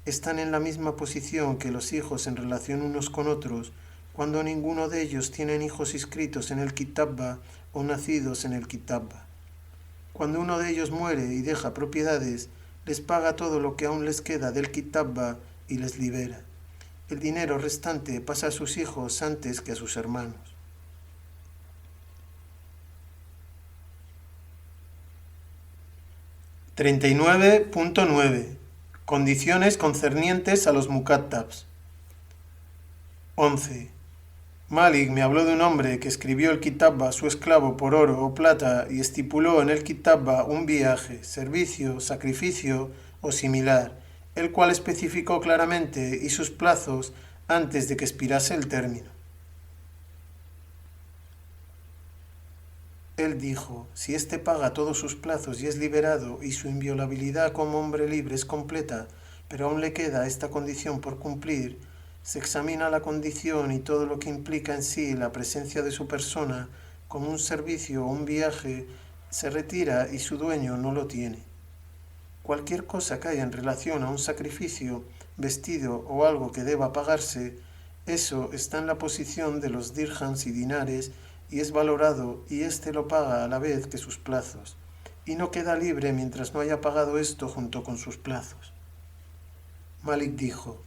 están en la misma posición que los hijos en relación unos con otros cuando ninguno de ellos tienen hijos inscritos en el kitabba o nacidos en el kitabba. Cuando uno de ellos muere y deja propiedades, les paga todo lo que aún les queda del kitabba y les libera. El dinero restante pasa a sus hijos antes que a sus hermanos. 39.9. Condiciones concernientes a los mukatabs. 11. Malik me habló de un hombre que escribió el kitabba a su esclavo por oro o plata y estipuló en el kitabba un viaje, servicio, sacrificio o similar, el cual especificó claramente y sus plazos antes de que expirase el término. Él dijo, si éste paga todos sus plazos y es liberado y su inviolabilidad como hombre libre es completa, pero aún le queda esta condición por cumplir, se examina la condición y todo lo que implica en sí la presencia de su persona, como un servicio o un viaje, se retira y su dueño no lo tiene. Cualquier cosa que haya en relación a un sacrificio, vestido o algo que deba pagarse, eso está en la posición de los dirhams y dinares y es valorado y éste lo paga a la vez que sus plazos, y no queda libre mientras no haya pagado esto junto con sus plazos. Malik dijo,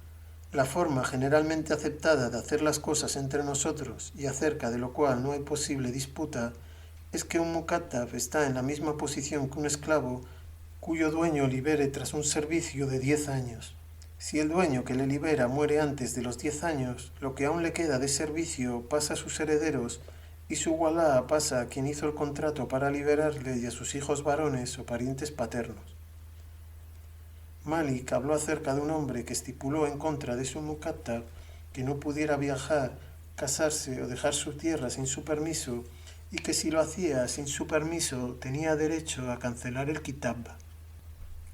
la forma generalmente aceptada de hacer las cosas entre nosotros y acerca de lo cual no hay posible disputa es que un mukatab está en la misma posición que un esclavo cuyo dueño libere tras un servicio de 10 años. Si el dueño que le libera muere antes de los 10 años, lo que aún le queda de servicio pasa a sus herederos y su walá pasa a quien hizo el contrato para liberarle y a sus hijos varones o parientes paternos. Malik habló acerca de un hombre que estipuló en contra de su mukatab que no pudiera viajar, casarse o dejar su tierra sin su permiso y que si lo hacía sin su permiso tenía derecho a cancelar el kitab.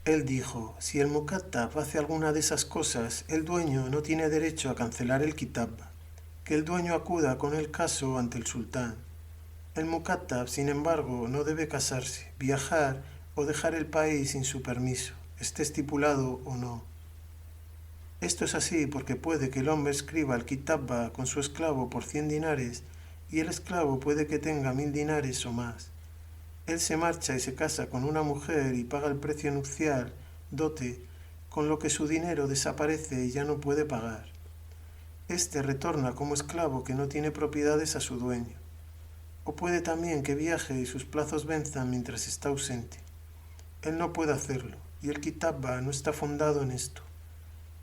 Él dijo, si el mukatab hace alguna de esas cosas, el dueño no tiene derecho a cancelar el kitab, que el dueño acuda con el caso ante el sultán. El mukatab, sin embargo, no debe casarse, viajar o dejar el país sin su permiso, esté estipulado o no. Esto es así porque puede que el hombre escriba el kitab con su esclavo por 100 dinares y el esclavo puede que tenga 1000 dinares o más. Él se marcha y se casa con una mujer y paga el precio nupcial, dote, con lo que su dinero desaparece y ya no puede pagar. Este retorna como esclavo que no tiene propiedades a su dueño. O puede también que viaje y sus plazos venzan mientras está ausente. Él no puede hacerlo, y el kitabba no está fundado en esto.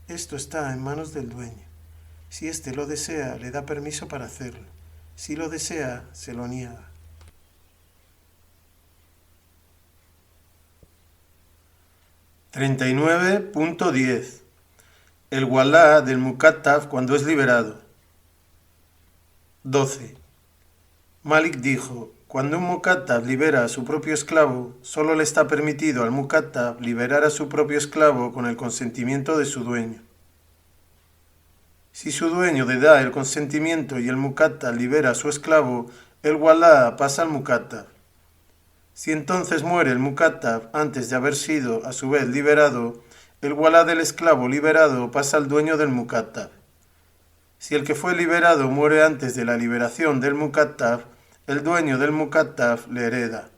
Esto está en manos del dueño. Si éste lo desea, le da permiso para hacerlo. Si lo desea, se lo niega. 39.10 El walá del mukatab cuando es liberado. 12. Malik dijo, cuando un mukatab libera a su propio esclavo, solo le está permitido al mukatab liberar a su propio esclavo con el consentimiento de su dueño. Si su dueño le da el consentimiento y el mukatab libera a su esclavo, el walá pasa al mukatab. Si entonces muere el mukatab antes de haber sido a su vez liberado, el walá del esclavo liberado pasa al dueño del mukatab. Si el que fue liberado muere antes de la liberación del mukatab, el dueño del mukatab le hereda.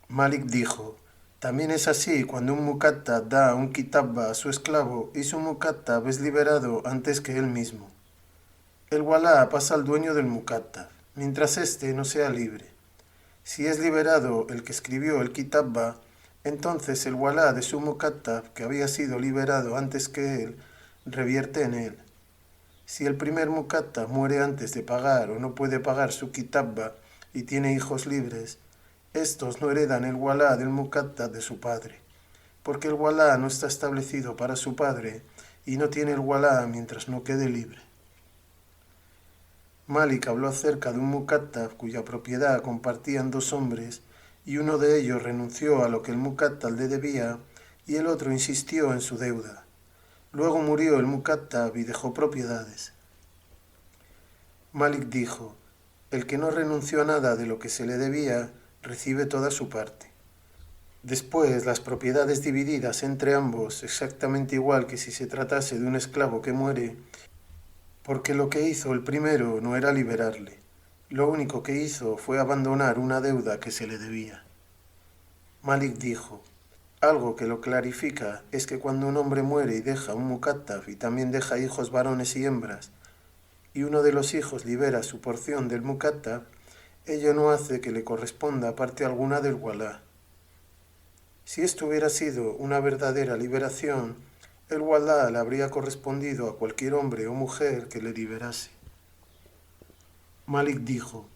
Malik dijo, también es así cuando un mukatab da un kitabba a su esclavo y su mukatab es liberado antes que él mismo. El walá pasa al dueño del mukatab, mientras éste no sea libre. Si es liberado el que escribió el kitabba, entonces el walá de su mukatab, que había sido liberado antes que él, revierte en él. Si el primer mukatab muere antes de pagar o no puede pagar su kitabba y tiene hijos libres, estos no heredan el walá del mukatab de su padre, porque el walá no está establecido para su padre y no tiene el walá mientras no quede libre. Malik habló acerca de un mukatab cuya propiedad compartían dos hombres y uno de ellos renunció a lo que el mukatab le debía y el otro insistió en su deuda. Luego murió el mukatab y dejó propiedades. Malik dijo, el que no renunció a nada de lo que se le debía recibe toda su parte. Después, las propiedades divididas entre ambos, exactamente igual que si se tratase de un esclavo que muere, porque lo que hizo el primero no era liberarle, lo único que hizo fue abandonar una deuda que se le debía. Malik dijo, algo que lo clarifica es que cuando un hombre muere y deja un mukatab y también deja hijos varones y hembras, y uno de los hijos libera su porción del mukatab, ello no hace que le corresponda parte alguna del walá. Si esto hubiera sido una verdadera liberación, el walá le habría correspondido a cualquier hombre o mujer que le liberase. Malik dijo,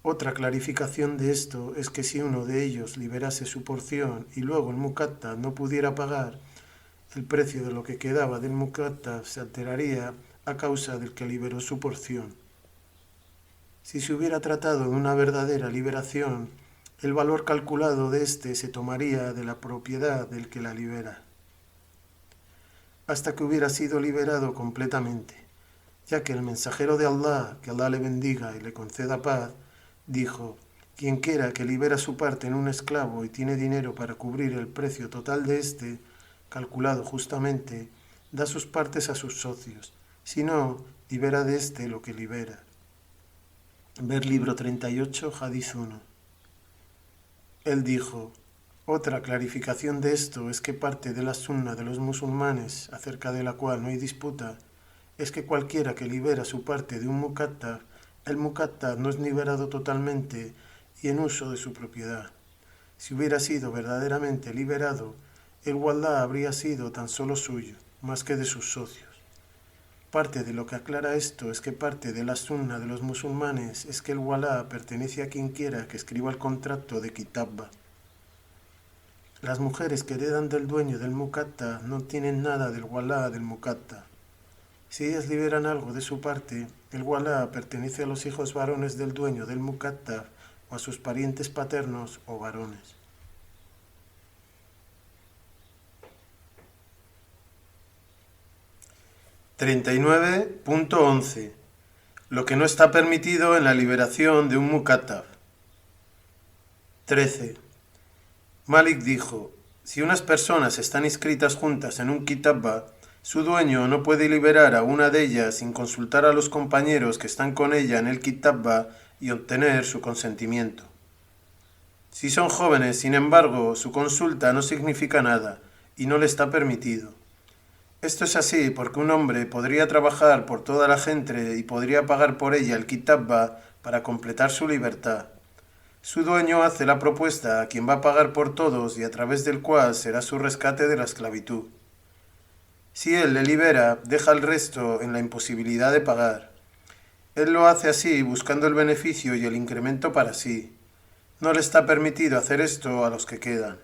otra clarificación de esto es que si uno de ellos liberase su porción y luego el mukatab no pudiera pagar, el precio de lo que quedaba del mukatab se alteraría a causa del que liberó su porción. Si se hubiera tratado de una verdadera liberación, el valor calculado de éste se tomaría de la propiedad del que la libera, hasta que hubiera sido liberado completamente, ya que el mensajero de Allah, que Allah le bendiga y le conceda paz, dijo: quien quiera que libera su parte en un esclavo y tiene dinero para cubrir el precio total de éste, calculado justamente, da sus partes a sus socios. Si no, libera de éste lo que libera. Ver libro 38, Hadith 1. Él dijo: otra clarificación de esto es que parte de la sunna de los musulmanes, acerca de la cual no hay disputa, es que cualquiera que libera su parte de un muqattab, el muqattab no es liberado totalmente y en uso de su propiedad. Si hubiera sido verdaderamente liberado, el wallah habría sido tan solo suyo, más que de sus socios. Parte de lo que aclara esto es que parte de la sunna de los musulmanes es que el wallah pertenece a quien quiera que escriba el contrato de kitabba. Las mujeres que heredan del dueño del muqattab no tienen nada del wallah del muqattab. Si ellas liberan algo de su parte, el wallah pertenece a los hijos varones del dueño del muqattab o a sus parientes paternos o varones. (39.11) Lo que no está permitido en la liberación de un muqattab. 13. Malik dijo: si unas personas están inscritas juntas en un kitabba, su dueño no puede liberar a una de ellas sin consultar a los compañeros que están con ella en el kitabba y obtener su consentimiento. Si son jóvenes, sin embargo, su consulta no significa nada y no le está permitido. Esto es así porque un hombre podría trabajar por toda la gente y podría pagar por ella el kitabba para completar su libertad. Su dueño hace la propuesta a quien va a pagar por todos y a través del cual será su rescate de la esclavitud. Si él le libera, deja el resto en la imposibilidad de pagar. Él lo hace así buscando el beneficio y el incremento para sí. No le está permitido hacer esto a los que quedan.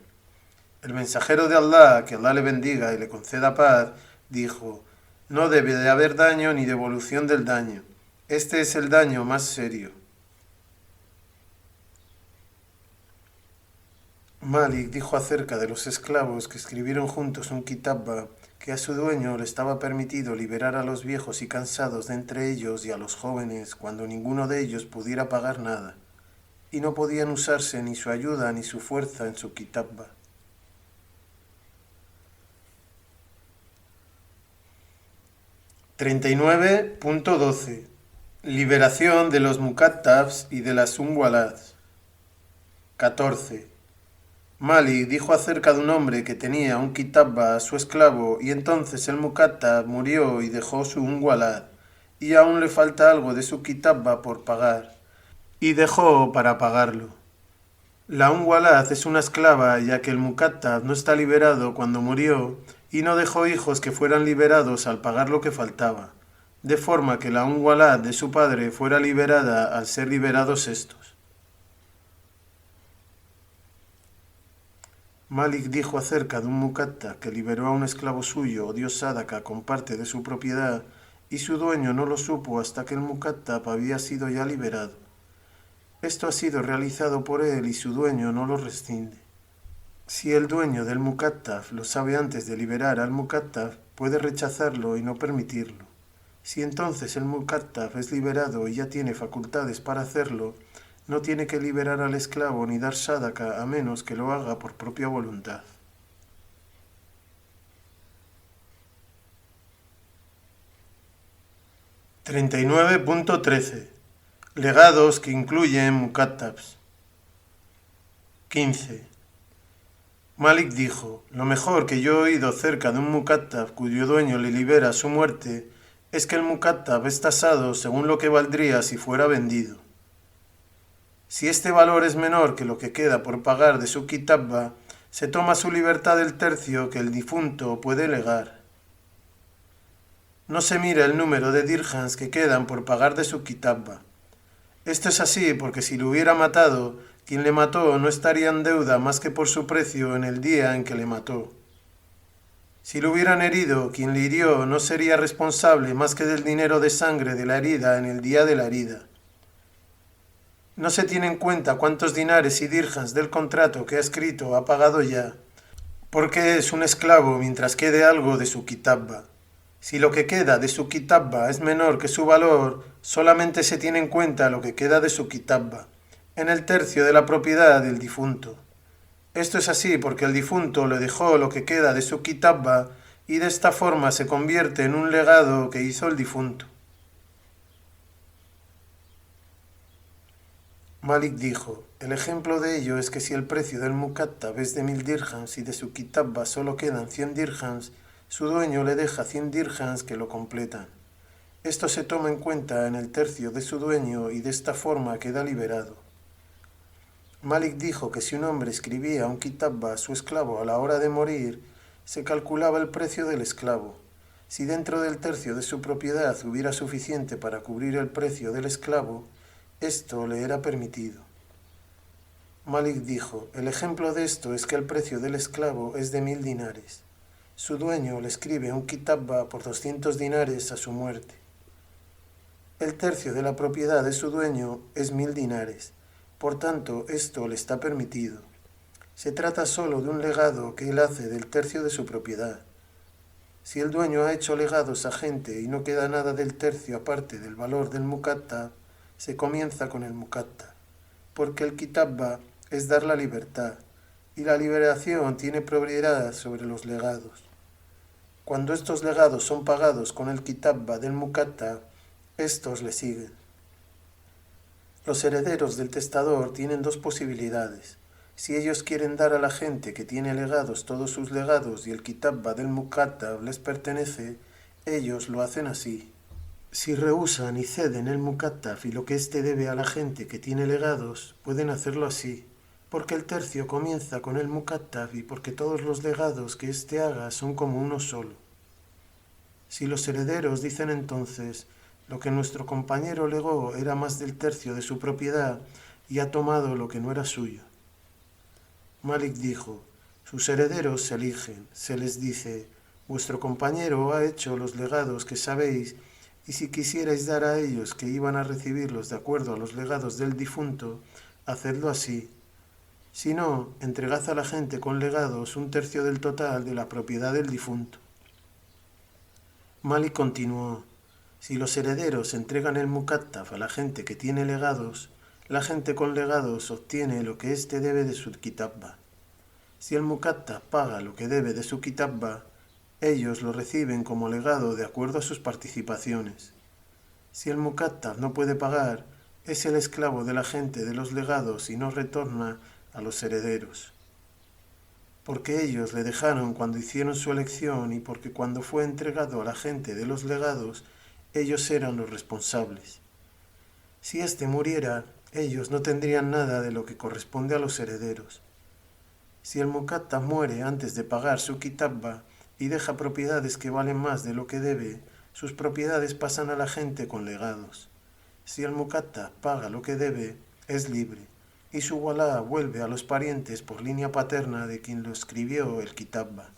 El mensajero de Allah, que Allah le bendiga y le conceda paz, dijo: no debe de haber daño ni devolución del daño. Este es el daño más serio. Malik dijo acerca de los esclavos que escribieron juntos un kitabba que a su dueño le estaba permitido liberar a los viejos y cansados de entre ellos y a los jóvenes cuando ninguno de ellos pudiera pagar nada, y no podían usarse ni su ayuda ni su fuerza en su kitabba. 39.12 Liberación de los muqattabs y de las unwalats. 14. Malik dijo acerca de un hombre que tenía un kitabba a su esclavo y entonces el muqattab murió y dejó su unwalat y aún le falta algo de su kitabba por pagar y dejó para pagarlo. La unwalat es una esclava ya que el muqattab no está liberado cuando murió y no dejó hijos que fueran liberados al pagar lo que faltaba, de forma que la unwalat de su padre fuera liberada al ser liberados estos. Malik dijo acerca de un muqattab que liberó a un esclavo suyo o dio sadaka con parte de su propiedad y su dueño no lo supo hasta que el muqattab había sido ya liberado. Esto ha sido realizado por él y su dueño no lo rescinde. Si el dueño del muqattab lo sabe antes de liberar al muqattab, puede rechazarlo y no permitirlo. Si entonces el muqattab es liberado y ya tiene facultades para hacerlo, no tiene que liberar al esclavo ni dar sadaka a menos que lo haga por propia voluntad. (39.13) Legados que incluyen muqattabs. 15. Malik dijo: lo mejor que yo he oído cerca de un muqattab cuyo dueño le libera a su muerte es que el muqattab es tasado según lo que valdría si fuera vendido. Si este valor es menor que lo que queda por pagar de su kitabba, se toma su libertad del tercio que el difunto puede legar. No se mira el número de dirhams que quedan por pagar de su kitabba. Esto es así porque si lo hubiera matado, quien le mató no estaría en deuda más que por su precio en el día en que le mató. Si lo hubieran herido, quien le hirió no sería responsable más que del dinero de sangre de la herida en el día de la herida. No se tiene en cuenta cuántos dinares y dirhams del contrato que ha escrito ha pagado ya, porque es un esclavo mientras quede algo de su kitabba. Si lo que queda de su kitabba es menor que su valor, solamente se tiene en cuenta lo que queda de su kitabba, en el tercio de la propiedad del difunto. Esto es así porque el difunto le dejó lo que queda de su kitabba y de esta forma se convierte en un legado que hizo el difunto. Malik dijo, el ejemplo de ello es que si el precio del mukattab es de 1000 dirhams y de su kitabba solo quedan 100 dirhams, su dueño le deja 100 dirhams que lo completan. Esto se toma en cuenta en el tercio de su dueño y de esta forma queda liberado. Malik dijo que si un hombre escribía un kitabba a su esclavo a la hora de morir, se calculaba el precio del esclavo. Si dentro del tercio de su propiedad hubiera suficiente para cubrir el precio del esclavo, esto le era permitido. Malik dijo, el ejemplo de esto es que el precio del esclavo es de 1000 dinares. Su dueño le escribe un kitabba por 200 dinares a su muerte. El tercio de la propiedad de su dueño es 1000 dinares. Por tanto, esto le está permitido. Se trata solo de un legado que él hace del tercio de su propiedad. Si el dueño ha hecho legados a gente y no queda nada del tercio aparte del valor del mukattab, se comienza con el mukattab, porque el kitabba es dar la libertad, y la liberación tiene propiedad sobre los legados. Cuando estos legados son pagados con el kitabba del mukattab, estos le siguen. Los herederos del testador tienen dos posibilidades. Si ellos quieren dar a la gente que tiene legados todos sus legados y el kitabba del mukattab les pertenece, ellos lo hacen así. Si rehúsan y ceden el mukattab y lo que éste debe a la gente que tiene legados, pueden hacerlo así, porque el tercio comienza con el mukattab y porque todos los legados que éste haga son como uno solo. Si los herederos dicen entonces, lo que nuestro compañero legó era más del tercio de su propiedad y ha tomado lo que no era suyo. Malik dijo, sus herederos se eligen, se les dice, vuestro compañero ha hecho los legados que sabéis, y si quisierais dar a ellos que iban a recibirlos de acuerdo a los legados del difunto, hacedlo así. Si no, entregad a la gente con legados un tercio del total de la propiedad del difunto. Malik continuó, si los herederos entregan el mukattab a la gente que tiene legados, la gente con legados obtiene lo que éste debe de su kitabba. Si el mukattab paga lo que debe de su kitabba, ellos lo reciben como legado de acuerdo a sus participaciones. Si el mukattab no puede pagar, es el esclavo de la gente de los legados y no retorna a los herederos. Porque ellos le dejaron cuando hicieron su elección y porque cuando fue entregado a la gente de los legados, ellos eran los responsables. Si éste muriera, ellos no tendrían nada de lo que corresponde a los herederos. Si el mukattab muere antes de pagar su kitabba y deja propiedades que valen más de lo que debe, sus propiedades pasan a la gente con legados. Si el mukattab paga lo que debe, es libre, y su walá vuelve a los parientes por línea paterna de quien lo escribió el kitabba.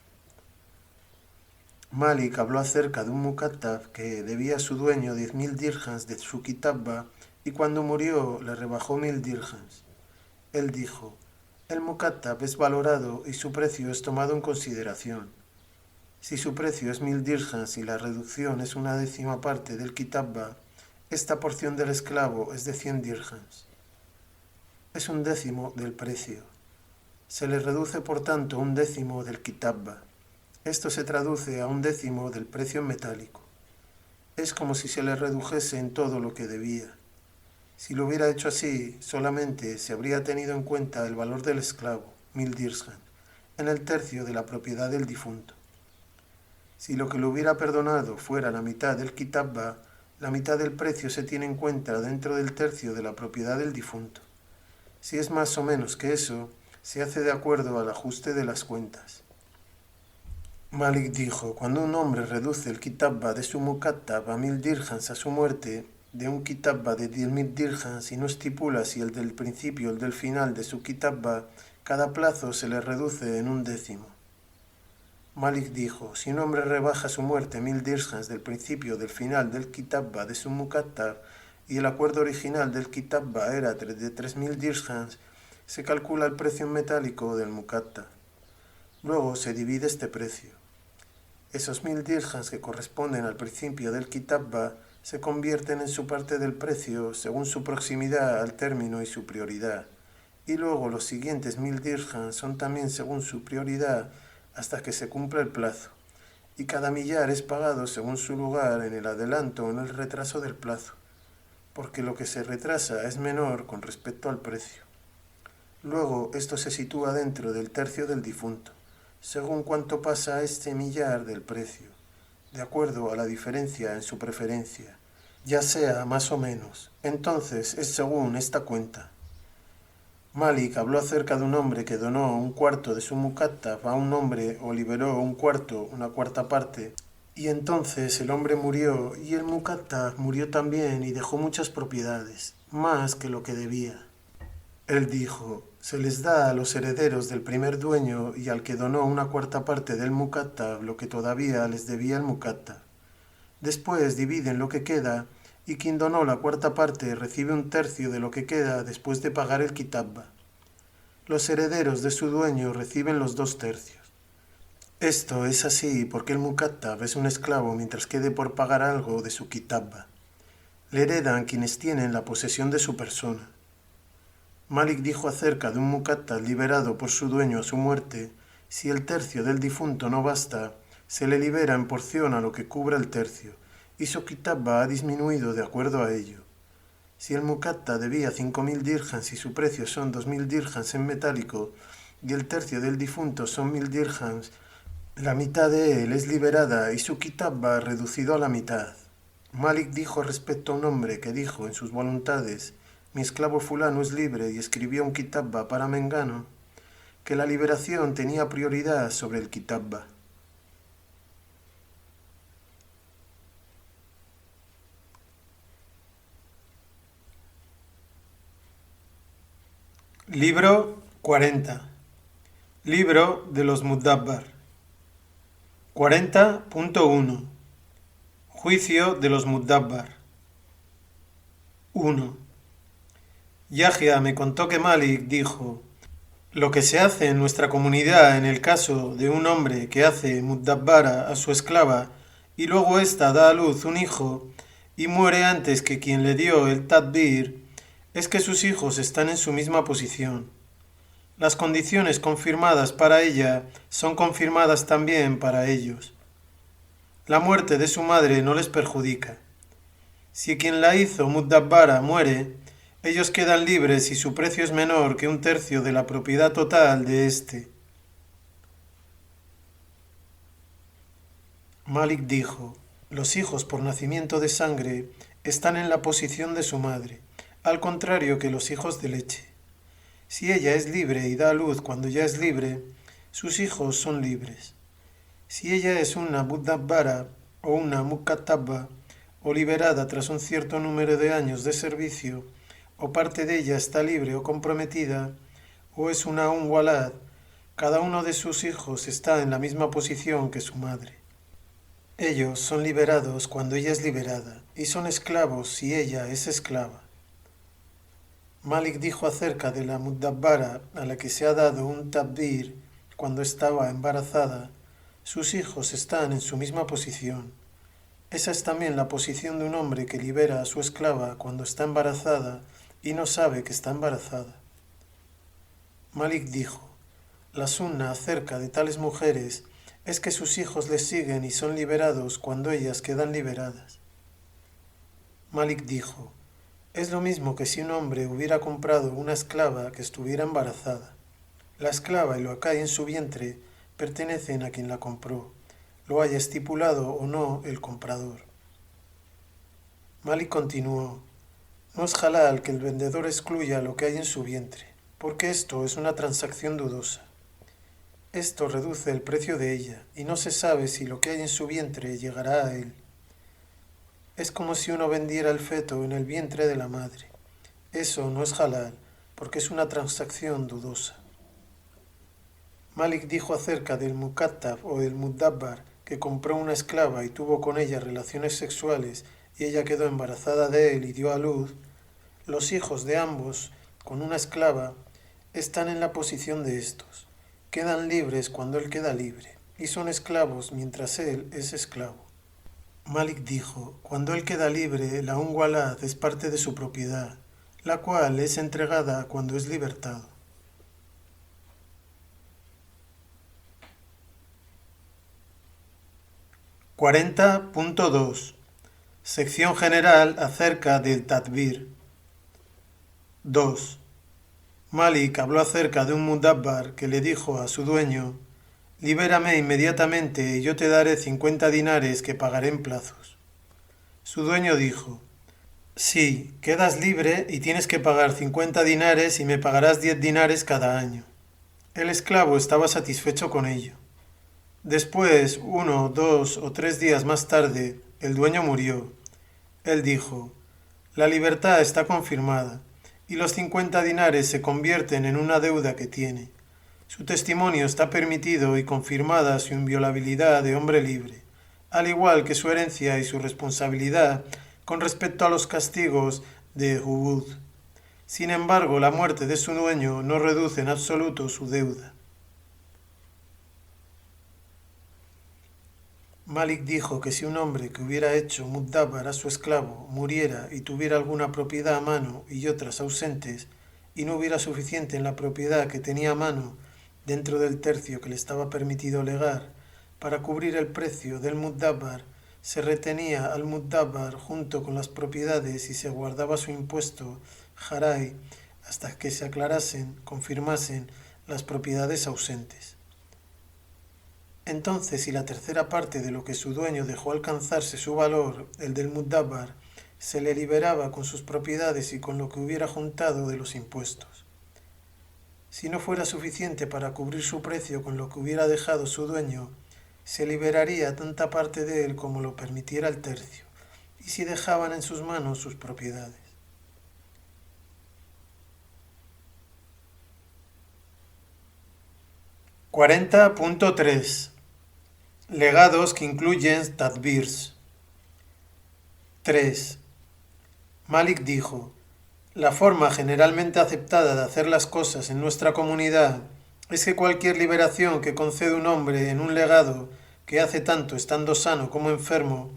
Malik habló acerca de un mukattab que debía a su dueño 10.000 dirhams de su kitabba y cuando murió le rebajó 1000 dirhams. Él dijo, el mukattab es valorado y su precio es tomado en consideración. Si su precio es 1000 dirhams y la reducción es una décima parte del kitabba, esta porción del esclavo es de 100 dirhams. Es un décimo del precio. Se le reduce por tanto un décimo del kitabba. Esto se traduce a un décimo del precio en metálico. Es como si se le redujese en todo lo que debía. Si lo hubiera hecho así, solamente se habría tenido en cuenta el valor del esclavo, 1000 dirhams, en el tercio de la propiedad del difunto. Si lo que le hubiera perdonado fuera la mitad del kitabba, la mitad del precio se tiene en cuenta dentro del tercio de la propiedad del difunto. Si es más o menos que eso, se hace de acuerdo al ajuste de las cuentas. Malik dijo, cuando un hombre reduce el kitabba de su mukattab a 1000 dirhams a su muerte, de un kitabba de 10.000 dirhams y no estipula si el del principio o el del final de su kitabba, cada plazo se le reduce en un décimo. Malik dijo, si un hombre rebaja a su muerte 1000 dirhams del principio o del final del kitabba de su mukattab, y el acuerdo original del kitabba era de 3.000 dirhams, se calcula el precio en metálico del mukatta. Luego se divide este precio. Esos 1.000 dirhams que corresponden al principio del kitabba se convierten en su parte del precio según su proximidad al término y su prioridad. Y luego los siguientes 1.000 dirhams son también según su prioridad hasta que se cumpla el plazo. Y cada millar es pagado según su lugar en el adelanto o en el retraso del plazo, porque lo que se retrasa es menor con respecto al precio. Luego esto se sitúa dentro del tercio del difunto, según cuánto pasa este millar del precio, de acuerdo a la diferencia en su preferencia, ya sea más o menos. Entonces es según esta cuenta. Malik habló acerca de un hombre que donó un cuarto de su mukatab a un hombre o liberó un cuarto, una cuarta parte, y entonces el hombre murió y el mukatab murió también y dejó muchas propiedades, más que lo que debía. Él dijo, se les da a los herederos del primer dueño y al que donó una cuarta parte del mukatab lo que todavía les debía el mukatab. Después dividen lo que queda y quien donó la cuarta parte recibe un tercio de lo que queda después de pagar el kitabba. Los herederos de su dueño reciben los 2/3. Esto es así porque el mukatab es un esclavo mientras quede por pagar algo de su kitabba. Le heredan quienes tienen la posesión de su persona. Malik dijo acerca de un mukatab liberado por su dueño a su muerte, si el tercio del difunto no basta, se le libera en porción a lo que cubra el tercio, y su kitabba ha disminuido de acuerdo a ello. Si el mukatab debía 5.000 dirhams y su precio son 2.000 dirhams en metálico, y el tercio del difunto son 1.000 dirhams, la mitad de él es liberada y su kitabba reducido a la mitad. Malik dijo respecto a un hombre que dijo en sus voluntades, mi esclavo fulano es libre y escribió un kitabba para Mengano, que la liberación tenía prioridad sobre el kitabba. Libro 40. Libro de los Mudabbar. 40.1. Juicio de los Mudabbar. 1. Yahya me contó que Malik dijo, lo que se hace en nuestra comunidad en el caso de un hombre que hace Mudabbara a su esclava y luego ésta da a luz un hijo y muere antes que quien le dio el tadbir, es que sus hijos están en su misma posición. Las condiciones confirmadas para ella son confirmadas también para ellos. La muerte de su madre no les perjudica. Si quien la hizo Mudabbara muere, ellos quedan libres y su precio es menor que un tercio de la propiedad total de éste. Malik dijo, los hijos por nacimiento de sangre están en la posición de su madre, al contrario que los hijos de leche. Si ella es libre y da a luz cuando ya es libre, sus hijos son libres. Si ella es una Mudabbara o una Mukatabba, o liberada tras un cierto número de años de servicio, o parte de ella está libre o comprometida, o es una walad, cada uno de sus hijos está en la misma posición que su madre. Ellos son liberados cuando ella es liberada, y son esclavos si ella es esclava. Malik dijo acerca de la Mudabbara a la que se ha dado un tabdir cuando estaba embarazada, sus hijos están en su misma posición. Esa es también la posición de un hombre que libera a su esclava cuando está embarazada y no sabe que está embarazada. Malik dijo, la sunna acerca de tales mujeres es que sus hijos les siguen y son liberados cuando ellas quedan liberadas. Malik dijo, es lo mismo que si un hombre hubiera comprado una esclava que estuviera embarazada. La esclava y lo que hay en su vientre pertenecen a quien la compró, lo haya estipulado o no el comprador. Malik continuó, no es halal que el vendedor excluya lo que hay en su vientre, porque esto es una transacción dudosa. Esto reduce el precio de ella, y no se sabe si lo que hay en su vientre llegará a él. Es como si uno vendiera el feto en el vientre de la madre. Eso no es halal, porque es una transacción dudosa. Malik dijo acerca del mukatab o del mudabbar que compró una esclava y tuvo con ella relaciones sexuales y ella quedó embarazada de él y dio a luz, los hijos de ambos, con una esclava, están en la posición de estos. Quedan libres cuando él queda libre, y son esclavos mientras él es esclavo. Malik dijo, cuando él queda libre, la walad es parte de su propiedad, la cual es entregada cuando es libertado. (40.2) Sección general acerca del tadbir. 2. Malik habló acerca de un mudabbar que le dijo a su dueño, libérame inmediatamente y yo te daré 50 dinares que pagaré en plazos. Su dueño dijo, sí, quedas libre y tienes que pagar 50 dinares y me pagarás 10 dinares cada año. El esclavo estaba satisfecho con ello. Después, 1, 2 o 3 días más tarde, el dueño murió. Él dijo, la libertad está confirmada y los 50 dinares se convierten en una deuda que tiene. Su testimonio está permitido y confirmada su inviolabilidad de hombre libre, al igual que su herencia y su responsabilidad con respecto a los castigos de Hubud. Sin embargo, la muerte de su dueño no reduce en absoluto su deuda. Malik dijo que si un hombre que hubiera hecho mudabbar a su esclavo muriera y tuviera alguna propiedad a mano y otras ausentes, y no hubiera suficiente en la propiedad que tenía a mano dentro del tercio que le estaba permitido legar para cubrir el precio del mudabbar, se retenía al mudabbar junto con las propiedades y se guardaba su impuesto, jaray, hasta que se aclarasen, confirmasen las propiedades ausentes. Entonces, si la tercera parte de lo que su dueño dejó alcanzarse su valor, el del mudabbar, se le liberaba con sus propiedades y con lo que hubiera juntado de los impuestos. Si no fuera suficiente para cubrir su precio con lo que hubiera dejado su dueño, se liberaría tanta parte de él como lo permitiera el tercio, y si dejaban en sus manos sus propiedades. (40.3) Legados que incluyen tadbirs. 3. Malik dijo, la forma generalmente aceptada de hacer las cosas en nuestra comunidad es que cualquier liberación que concede un hombre en un legado que hace tanto estando sano como enfermo,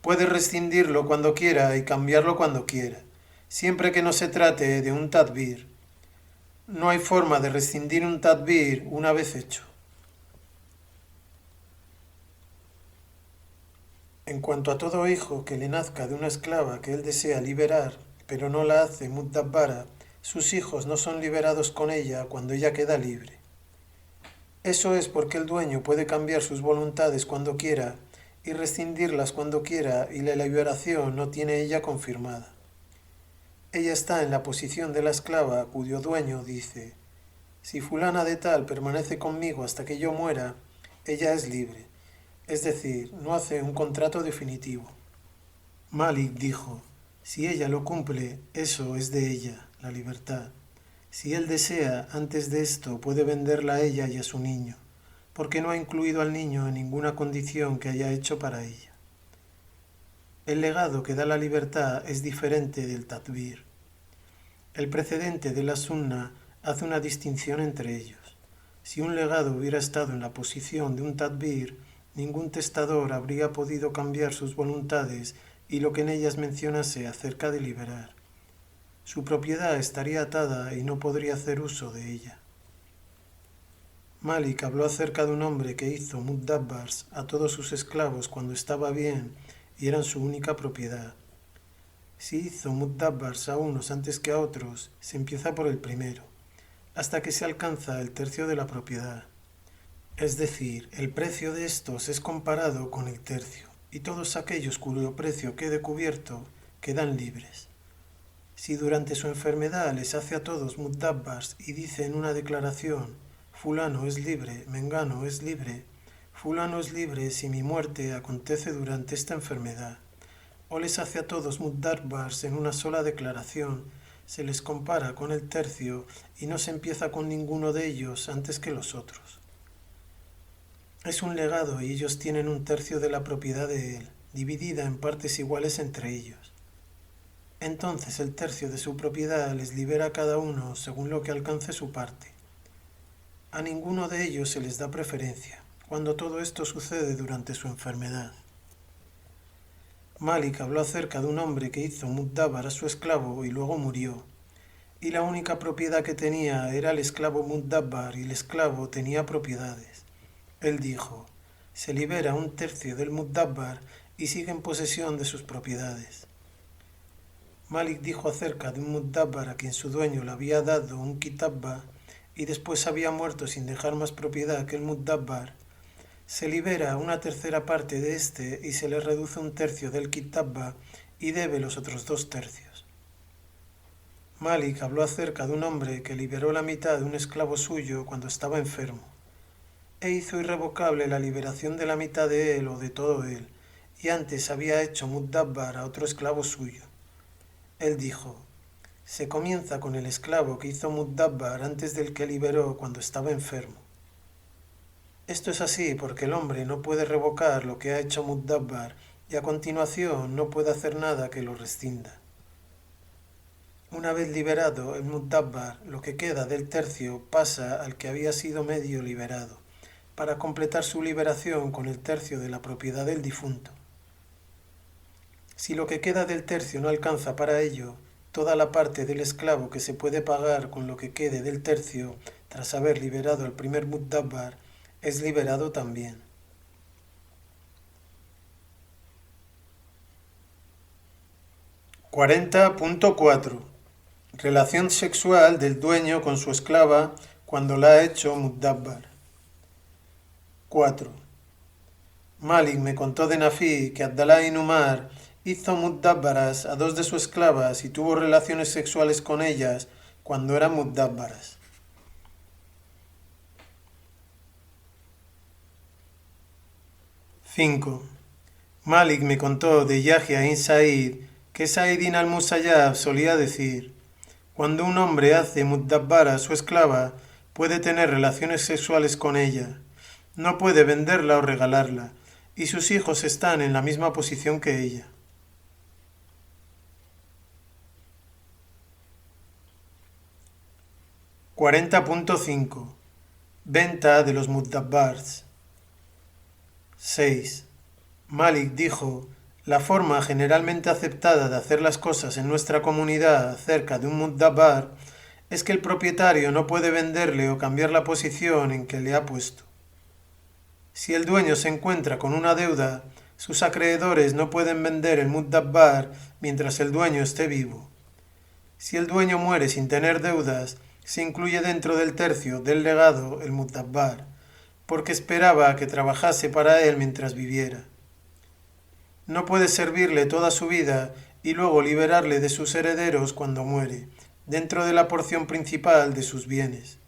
puede rescindirlo cuando quiera y cambiarlo cuando quiera, siempre que no se trate de un tadbir. No hay forma de rescindir un tadbir una vez hecho. En cuanto a todo hijo que le nazca de una esclava que él desea liberar, pero no la hace mudabbara, sus hijos no son liberados con ella cuando ella queda libre. Eso es porque el dueño puede cambiar sus voluntades cuando quiera y rescindirlas cuando quiera y la liberación no tiene ella confirmada. Ella está en la posición de la esclava cuyo dueño dice, si fulana de tal permanece conmigo hasta que yo muera, ella es libre. Es decir, no hace un contrato definitivo. Malik dijo, si ella lo cumple, eso es de ella, la libertad. Si él desea, antes de esto, puede venderla a ella y a su niño, porque no ha incluido al niño en ninguna condición que haya hecho para ella. El legado que da la libertad es diferente del tadbir. El precedente de la sunna hace una distinción entre ellos. Si un legado hubiera estado en la posición de un tadbir, ningún testador habría podido cambiar sus voluntades y lo que en ellas mencionase acerca de liberar. Su propiedad estaría atada y no podría hacer uso de ella. Malik habló acerca de un hombre que hizo mudabbars a todos sus esclavos cuando estaba bien y eran su única propiedad. Si hizo mudabbars a unos antes que a otros, se empieza por el primero, hasta que se alcanza el tercio de la propiedad. Es decir, el precio de estos es comparado con el tercio, y todos aquellos cuyo precio quede cubierto quedan libres. Si durante su enfermedad les hace a todos mudabbars y dice en una declaración, fulano es libre, mengano es libre, fulano es libre si mi muerte acontece durante esta enfermedad, o les hace a todos mudabbars en una sola declaración, se les compara con el tercio y no se empieza con ninguno de ellos antes que los otros. Es un legado y ellos tienen un tercio de la propiedad de él, dividida en partes iguales entre ellos. Entonces el tercio de su propiedad les libera a cada uno según lo que alcance su parte. A ninguno de ellos se les da preferencia, cuando todo esto sucede durante su enfermedad. Malik habló acerca de un hombre que hizo Mudabbar a su esclavo y luego murió, y la única propiedad que tenía era el esclavo Mudabbar y el esclavo tenía propiedades. Él dijo, se libera un tercio del Mudabbar y sigue en posesión de sus propiedades. Malik dijo acerca de un Mudabbar a quien su dueño le había dado un Kitabba y después había muerto sin dejar más propiedad que el Mudabbar. Se libera una tercera parte de este y se le reduce un tercio del Kitabba y debe los otros 2/3. Malik habló acerca de un hombre que liberó la mitad de un esclavo suyo cuando estaba enfermo, e hizo irrevocable la liberación de la mitad de él o de todo él, y antes había hecho Mudabbar a otro esclavo suyo. Él dijo, se comienza con el esclavo que hizo Mudabbar antes del que liberó cuando estaba enfermo. Esto es así porque el hombre no puede revocar lo que ha hecho Mudabbar y a continuación no puede hacer nada que lo rescinda. Una vez liberado el Mudabbar, lo que queda del tercio pasa al que había sido medio liberado, para completar su liberación con el tercio de la propiedad del difunto. Si lo que queda del tercio no alcanza para ello, toda la parte del esclavo que se puede pagar con lo que quede del tercio tras haber liberado al primer Mudabbar es liberado también. (40.4) Relación sexual del dueño con su esclava cuando la ha hecho Mudabbar. 4. Malik me contó de Nafi que Abdalá ibn Umar hizo Mudabbaras a 2 de sus esclavas y tuvo relaciones sexuales con ellas cuando eran Mudabbaras. 5. Malik me contó de Yahya ibn Sa'id que Sa'id ibn al-Musayyab solía decir, cuando un hombre hace Mudabbar a su esclava, puede tener relaciones sexuales con ella, no puede venderla o regalarla, y sus hijos están en la misma posición que ella. 40.5 Venta de los Mudabbars. 6. Malik dijo, la forma generalmente aceptada de hacer las cosas en nuestra comunidad acerca de un Mudabbar es que el propietario no puede venderle o cambiar la posición en que le ha puesto. Si el dueño se encuentra con una deuda, sus acreedores no pueden vender el Mudabbar mientras el dueño esté vivo. Si el dueño muere sin tener deudas, se incluye dentro del tercio del legado el Mudabbar, porque esperaba que trabajase para él mientras viviera. No puede servirle toda su vida y luego liberarle de sus herederos cuando muere, dentro de la porción principal de sus bienes.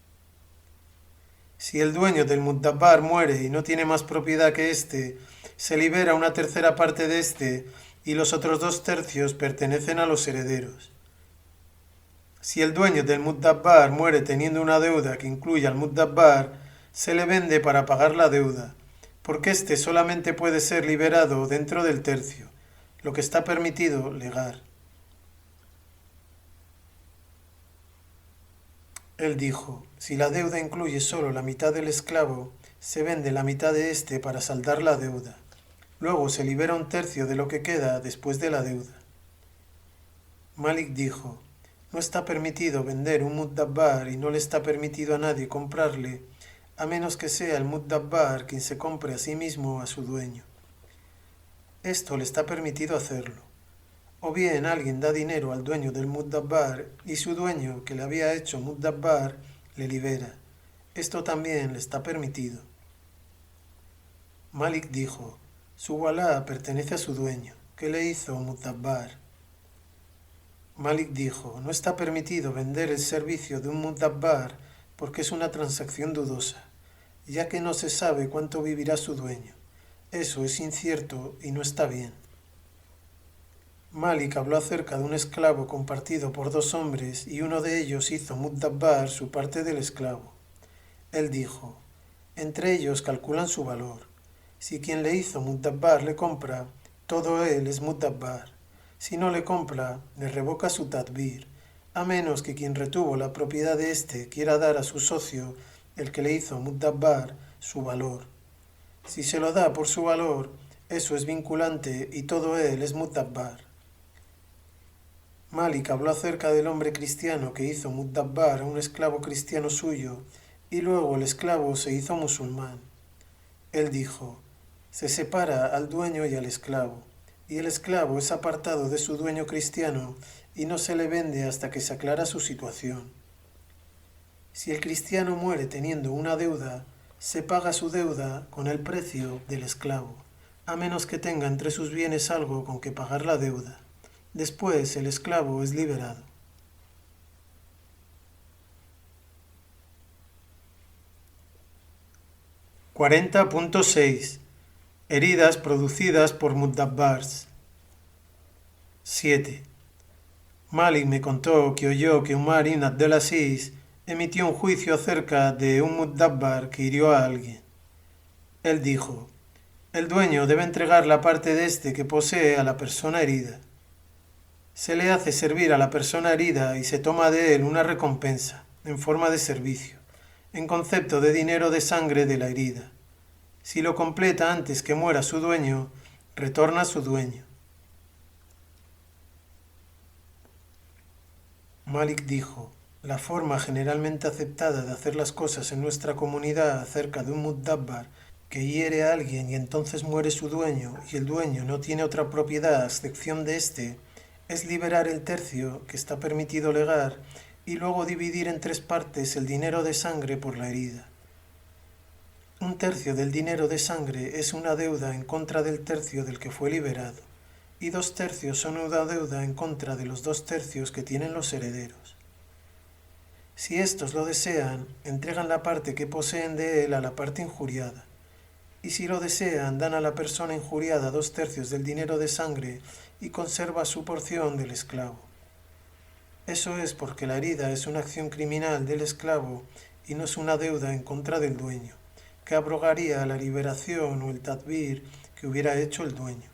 Si el dueño del Mudabbar muere y no tiene más propiedad que éste, se libera una tercera parte de éste y los otros 2/3 pertenecen a los herederos. Si el dueño del Mudabbar muere teniendo una deuda que incluya al Mudabbar, se le vende para pagar la deuda, porque éste solamente puede ser liberado dentro del tercio, lo que está permitido legar. Él dijo, si la deuda incluye solo la mitad del esclavo, se vende la mitad de éste para saldar la deuda. Luego se libera un tercio de lo que queda después de la deuda. Malik dijo, no está permitido vender un Mudabbar y no le está permitido a nadie comprarle, a menos que sea el Mudabbar quien se compre a sí mismo o a su dueño. Esto le está permitido hacerlo. O bien alguien da dinero al dueño del Mudabbar y su dueño, que le había hecho Mudabbar, le libera. Esto también le está permitido. Malik dijo, su walá pertenece a su dueño, que le hizo Mudabbar. Malik dijo, no está permitido vender el servicio de un Mudabbar porque es una transacción dudosa, ya que no se sabe cuánto vivirá su dueño. Eso es incierto y no está bien. Malik habló acerca de un esclavo compartido por 2 hombres y uno de ellos hizo Mudabbar su parte del esclavo. Él dijo, entre ellos calculan su valor. Si quien le hizo Mudabbar le compra, Todo él es mudabbar. Si no le compra, le revoca su tadbir, a menos que quien retuvo la propiedad de éste quiera dar a su socio, el que le hizo mudabbar, su valor. Si se lo da por su valor, eso es vinculante y todo él es mudabbar. Malik habló acerca del hombre cristiano que hizo mudabbar a un esclavo cristiano suyo y luego el esclavo se hizo musulmán. Él dijo, se separa al dueño y al esclavo, y el esclavo es apartado de su dueño cristiano y no se le vende hasta que se aclara su situación. Si el cristiano muere teniendo una deuda, se paga su deuda con el precio del esclavo, a menos que tenga entre sus bienes algo con que pagar la deuda. Después el esclavo es liberado. 40.6 Heridas producidas por muddabbars. 7. Malik me contó que oyó que Umar ibn Abdelaziz emitió un juicio acerca de un muddabbar que hirió a alguien. Él dijo, el dueño debe entregar la parte de éste que posee a la persona herida. Se le hace servir a la persona herida y se toma de él una recompensa, en forma de servicio, en concepto de dinero de sangre de la herida. Si lo completa antes que muera su dueño, retorna a su dueño. Malik dijo, la forma generalmente aceptada de hacer las cosas en nuestra comunidad acerca de un muddabbar que hiere a alguien y entonces muere su dueño y el dueño no tiene otra propiedad a excepción de éste, es liberar el tercio que está permitido legar y luego dividir en 3 partes el dinero de sangre por la herida. Un tercio del dinero de sangre es una deuda en contra del tercio del que fue liberado, y 2 tercios son una deuda en contra de los 2 tercios que tienen los herederos. Si éstos lo desean, entregan la parte que poseen de él a la parte injuriada, y si lo desean, dan a la persona injuriada 2 tercios del dinero de sangre y conserva su porción del esclavo. Eso es porque la herida es una acción criminal del esclavo y no es una deuda en contra del dueño, que abrogaría la liberación o el tadbir que hubiera hecho el dueño.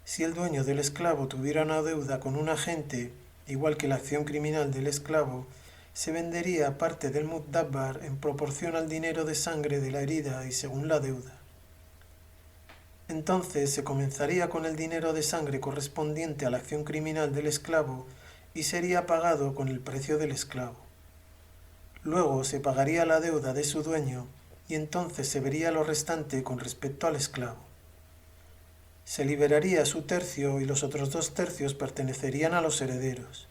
Si el dueño del esclavo tuviera una deuda con un agente, igual que la acción criminal del esclavo, se vendería parte del muddabbar en proporción al dinero de sangre de la herida y según la deuda. Entonces se comenzaría con el dinero de sangre correspondiente a la acción criminal del esclavo y sería pagado con el precio del esclavo. Luego se pagaría la deuda de su dueño y entonces se vería lo restante con respecto al esclavo. Se liberaría su tercio y los otros 2 tercios pertenecerían a los herederos.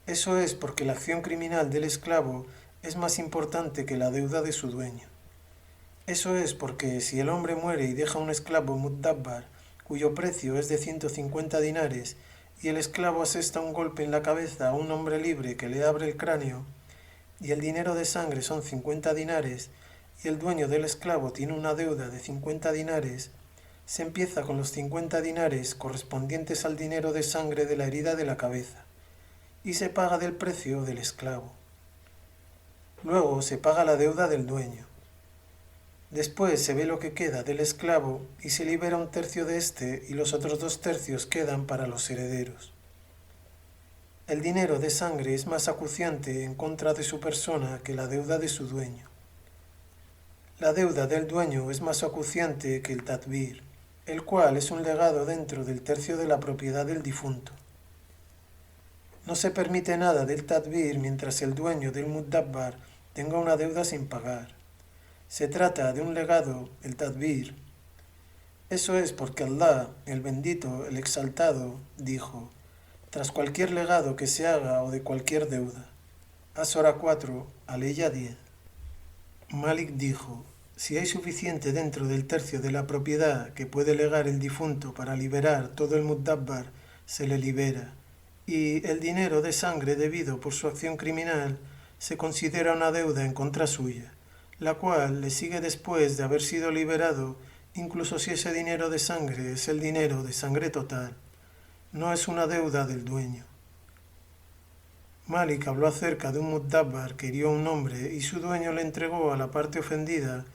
Eso es porque la acción criminal del esclavo es más importante que la deuda de su dueño. Eso es porque si el hombre muere y deja un esclavo muddabbar, cuyo precio es de 150 dinares, y el esclavo asesta un golpe en la cabeza a un hombre libre que le abre el cráneo, y el dinero de sangre son 50 dinares, y el dueño del esclavo tiene una deuda de 50 dinares, se empieza con los 50 dinares correspondientes al dinero de sangre de la herida de la cabeza, y se paga del precio del esclavo. Luego se paga la deuda del dueño. Después se ve lo que queda del esclavo y se libera un tercio de éste y los otros 2 tercios quedan para los herederos. El dinero de sangre es más acuciante en contra de su persona que la deuda de su dueño. La deuda del dueño es más acuciante que el tadbir, el cual es un legado dentro del tercio de la propiedad del difunto. No se permite nada del tadbir mientras el dueño del muddabbar tenga una deuda sin pagar. Se trata de un legado, el tadbir. Eso es porque Allah, el bendito, el exaltado, dijo, tras cualquier legado que se haga o de cualquier deuda. Asora 4, Aleya 10. Malik dijo, si hay suficiente dentro del tercio de la propiedad que puede legar el difunto para liberar todo el muddabbar, se le libera, y el dinero de sangre debido por su acción criminal se considera una deuda en contra suya, la cual le sigue después de haber sido liberado, incluso si ese dinero de sangre es el dinero de sangre total. No es una deuda del dueño. Malik habló acerca de un muddabbar que hirió a un hombre y su dueño le entregó a la parte ofendida.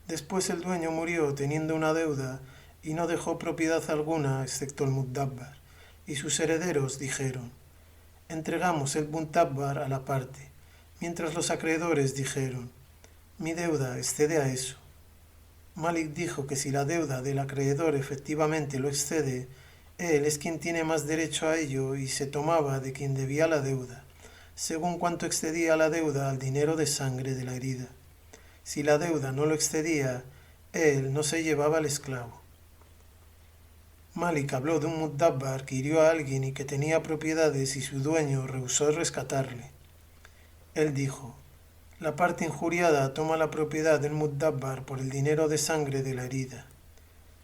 Después el dueño murió teniendo una deuda y no dejó propiedad alguna excepto el Mudabbar. Y sus herederos dijeron: entregamos el Mudabbar a la parte, mientras los acreedores dijeron: mi deuda excede a eso. Malik dijo que si la deuda del acreedor efectivamente lo excede, él es quien tiene más derecho a ello y se tomaba de quien debía la deuda, según cuanto excedía la deuda al dinero de sangre de la herida. Si la deuda no lo excedía, él no se llevaba al esclavo. Malik habló de un Mudabbar que hirió a alguien y que tenía propiedades y su dueño rehusó rescatarle. Él dijo: la parte injuriada toma la propiedad del Mudabbar por el dinero de sangre de la herida.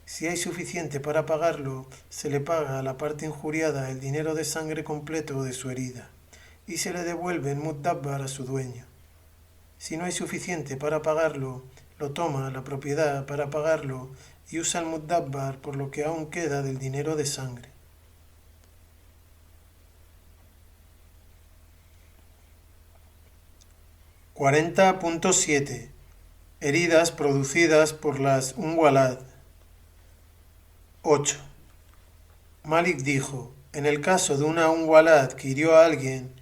Si hay suficiente para pagarlo, se le paga a la parte injuriada el dinero de sangre completo de su herida, y se le devuelve el Mudabbar a su dueño. Si no hay suficiente para pagarlo, lo toma la propiedad para pagarlo y usa el Mudabbar por lo que aún queda del dinero de sangre. (40.7) Heridas producidas por las Unwalad. 8. Malik dijo: en el caso de una Unwalad que hirió a alguien,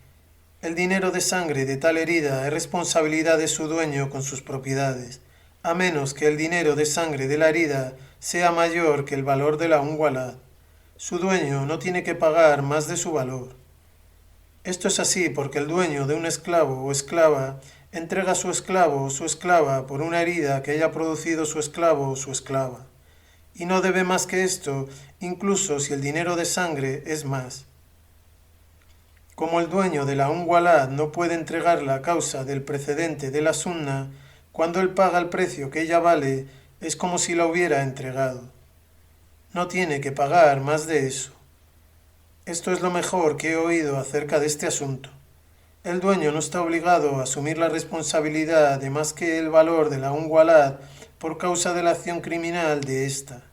el dinero de sangre de tal herida es responsabilidad de su dueño con sus propiedades, a menos que el dinero de sangre de la herida sea mayor que el valor de la Unwalad. Su dueño no tiene que pagar más de su valor. Esto es así porque el dueño de un esclavo o esclava entrega a su esclavo o su esclava por una herida que haya producido su esclavo o su esclava, y no debe más que esto, incluso si el dinero de sangre es más. Como el dueño de la Unwalad no puede entregarla a causa del precedente de la sunna, cuando él paga el precio que ella vale, es como si la hubiera entregado. No tiene que pagar más de eso. Esto es lo mejor que he oído acerca de este asunto. El dueño no está obligado a asumir la responsabilidad de más que el valor de la Unwalad por causa de la acción criminal de ésta.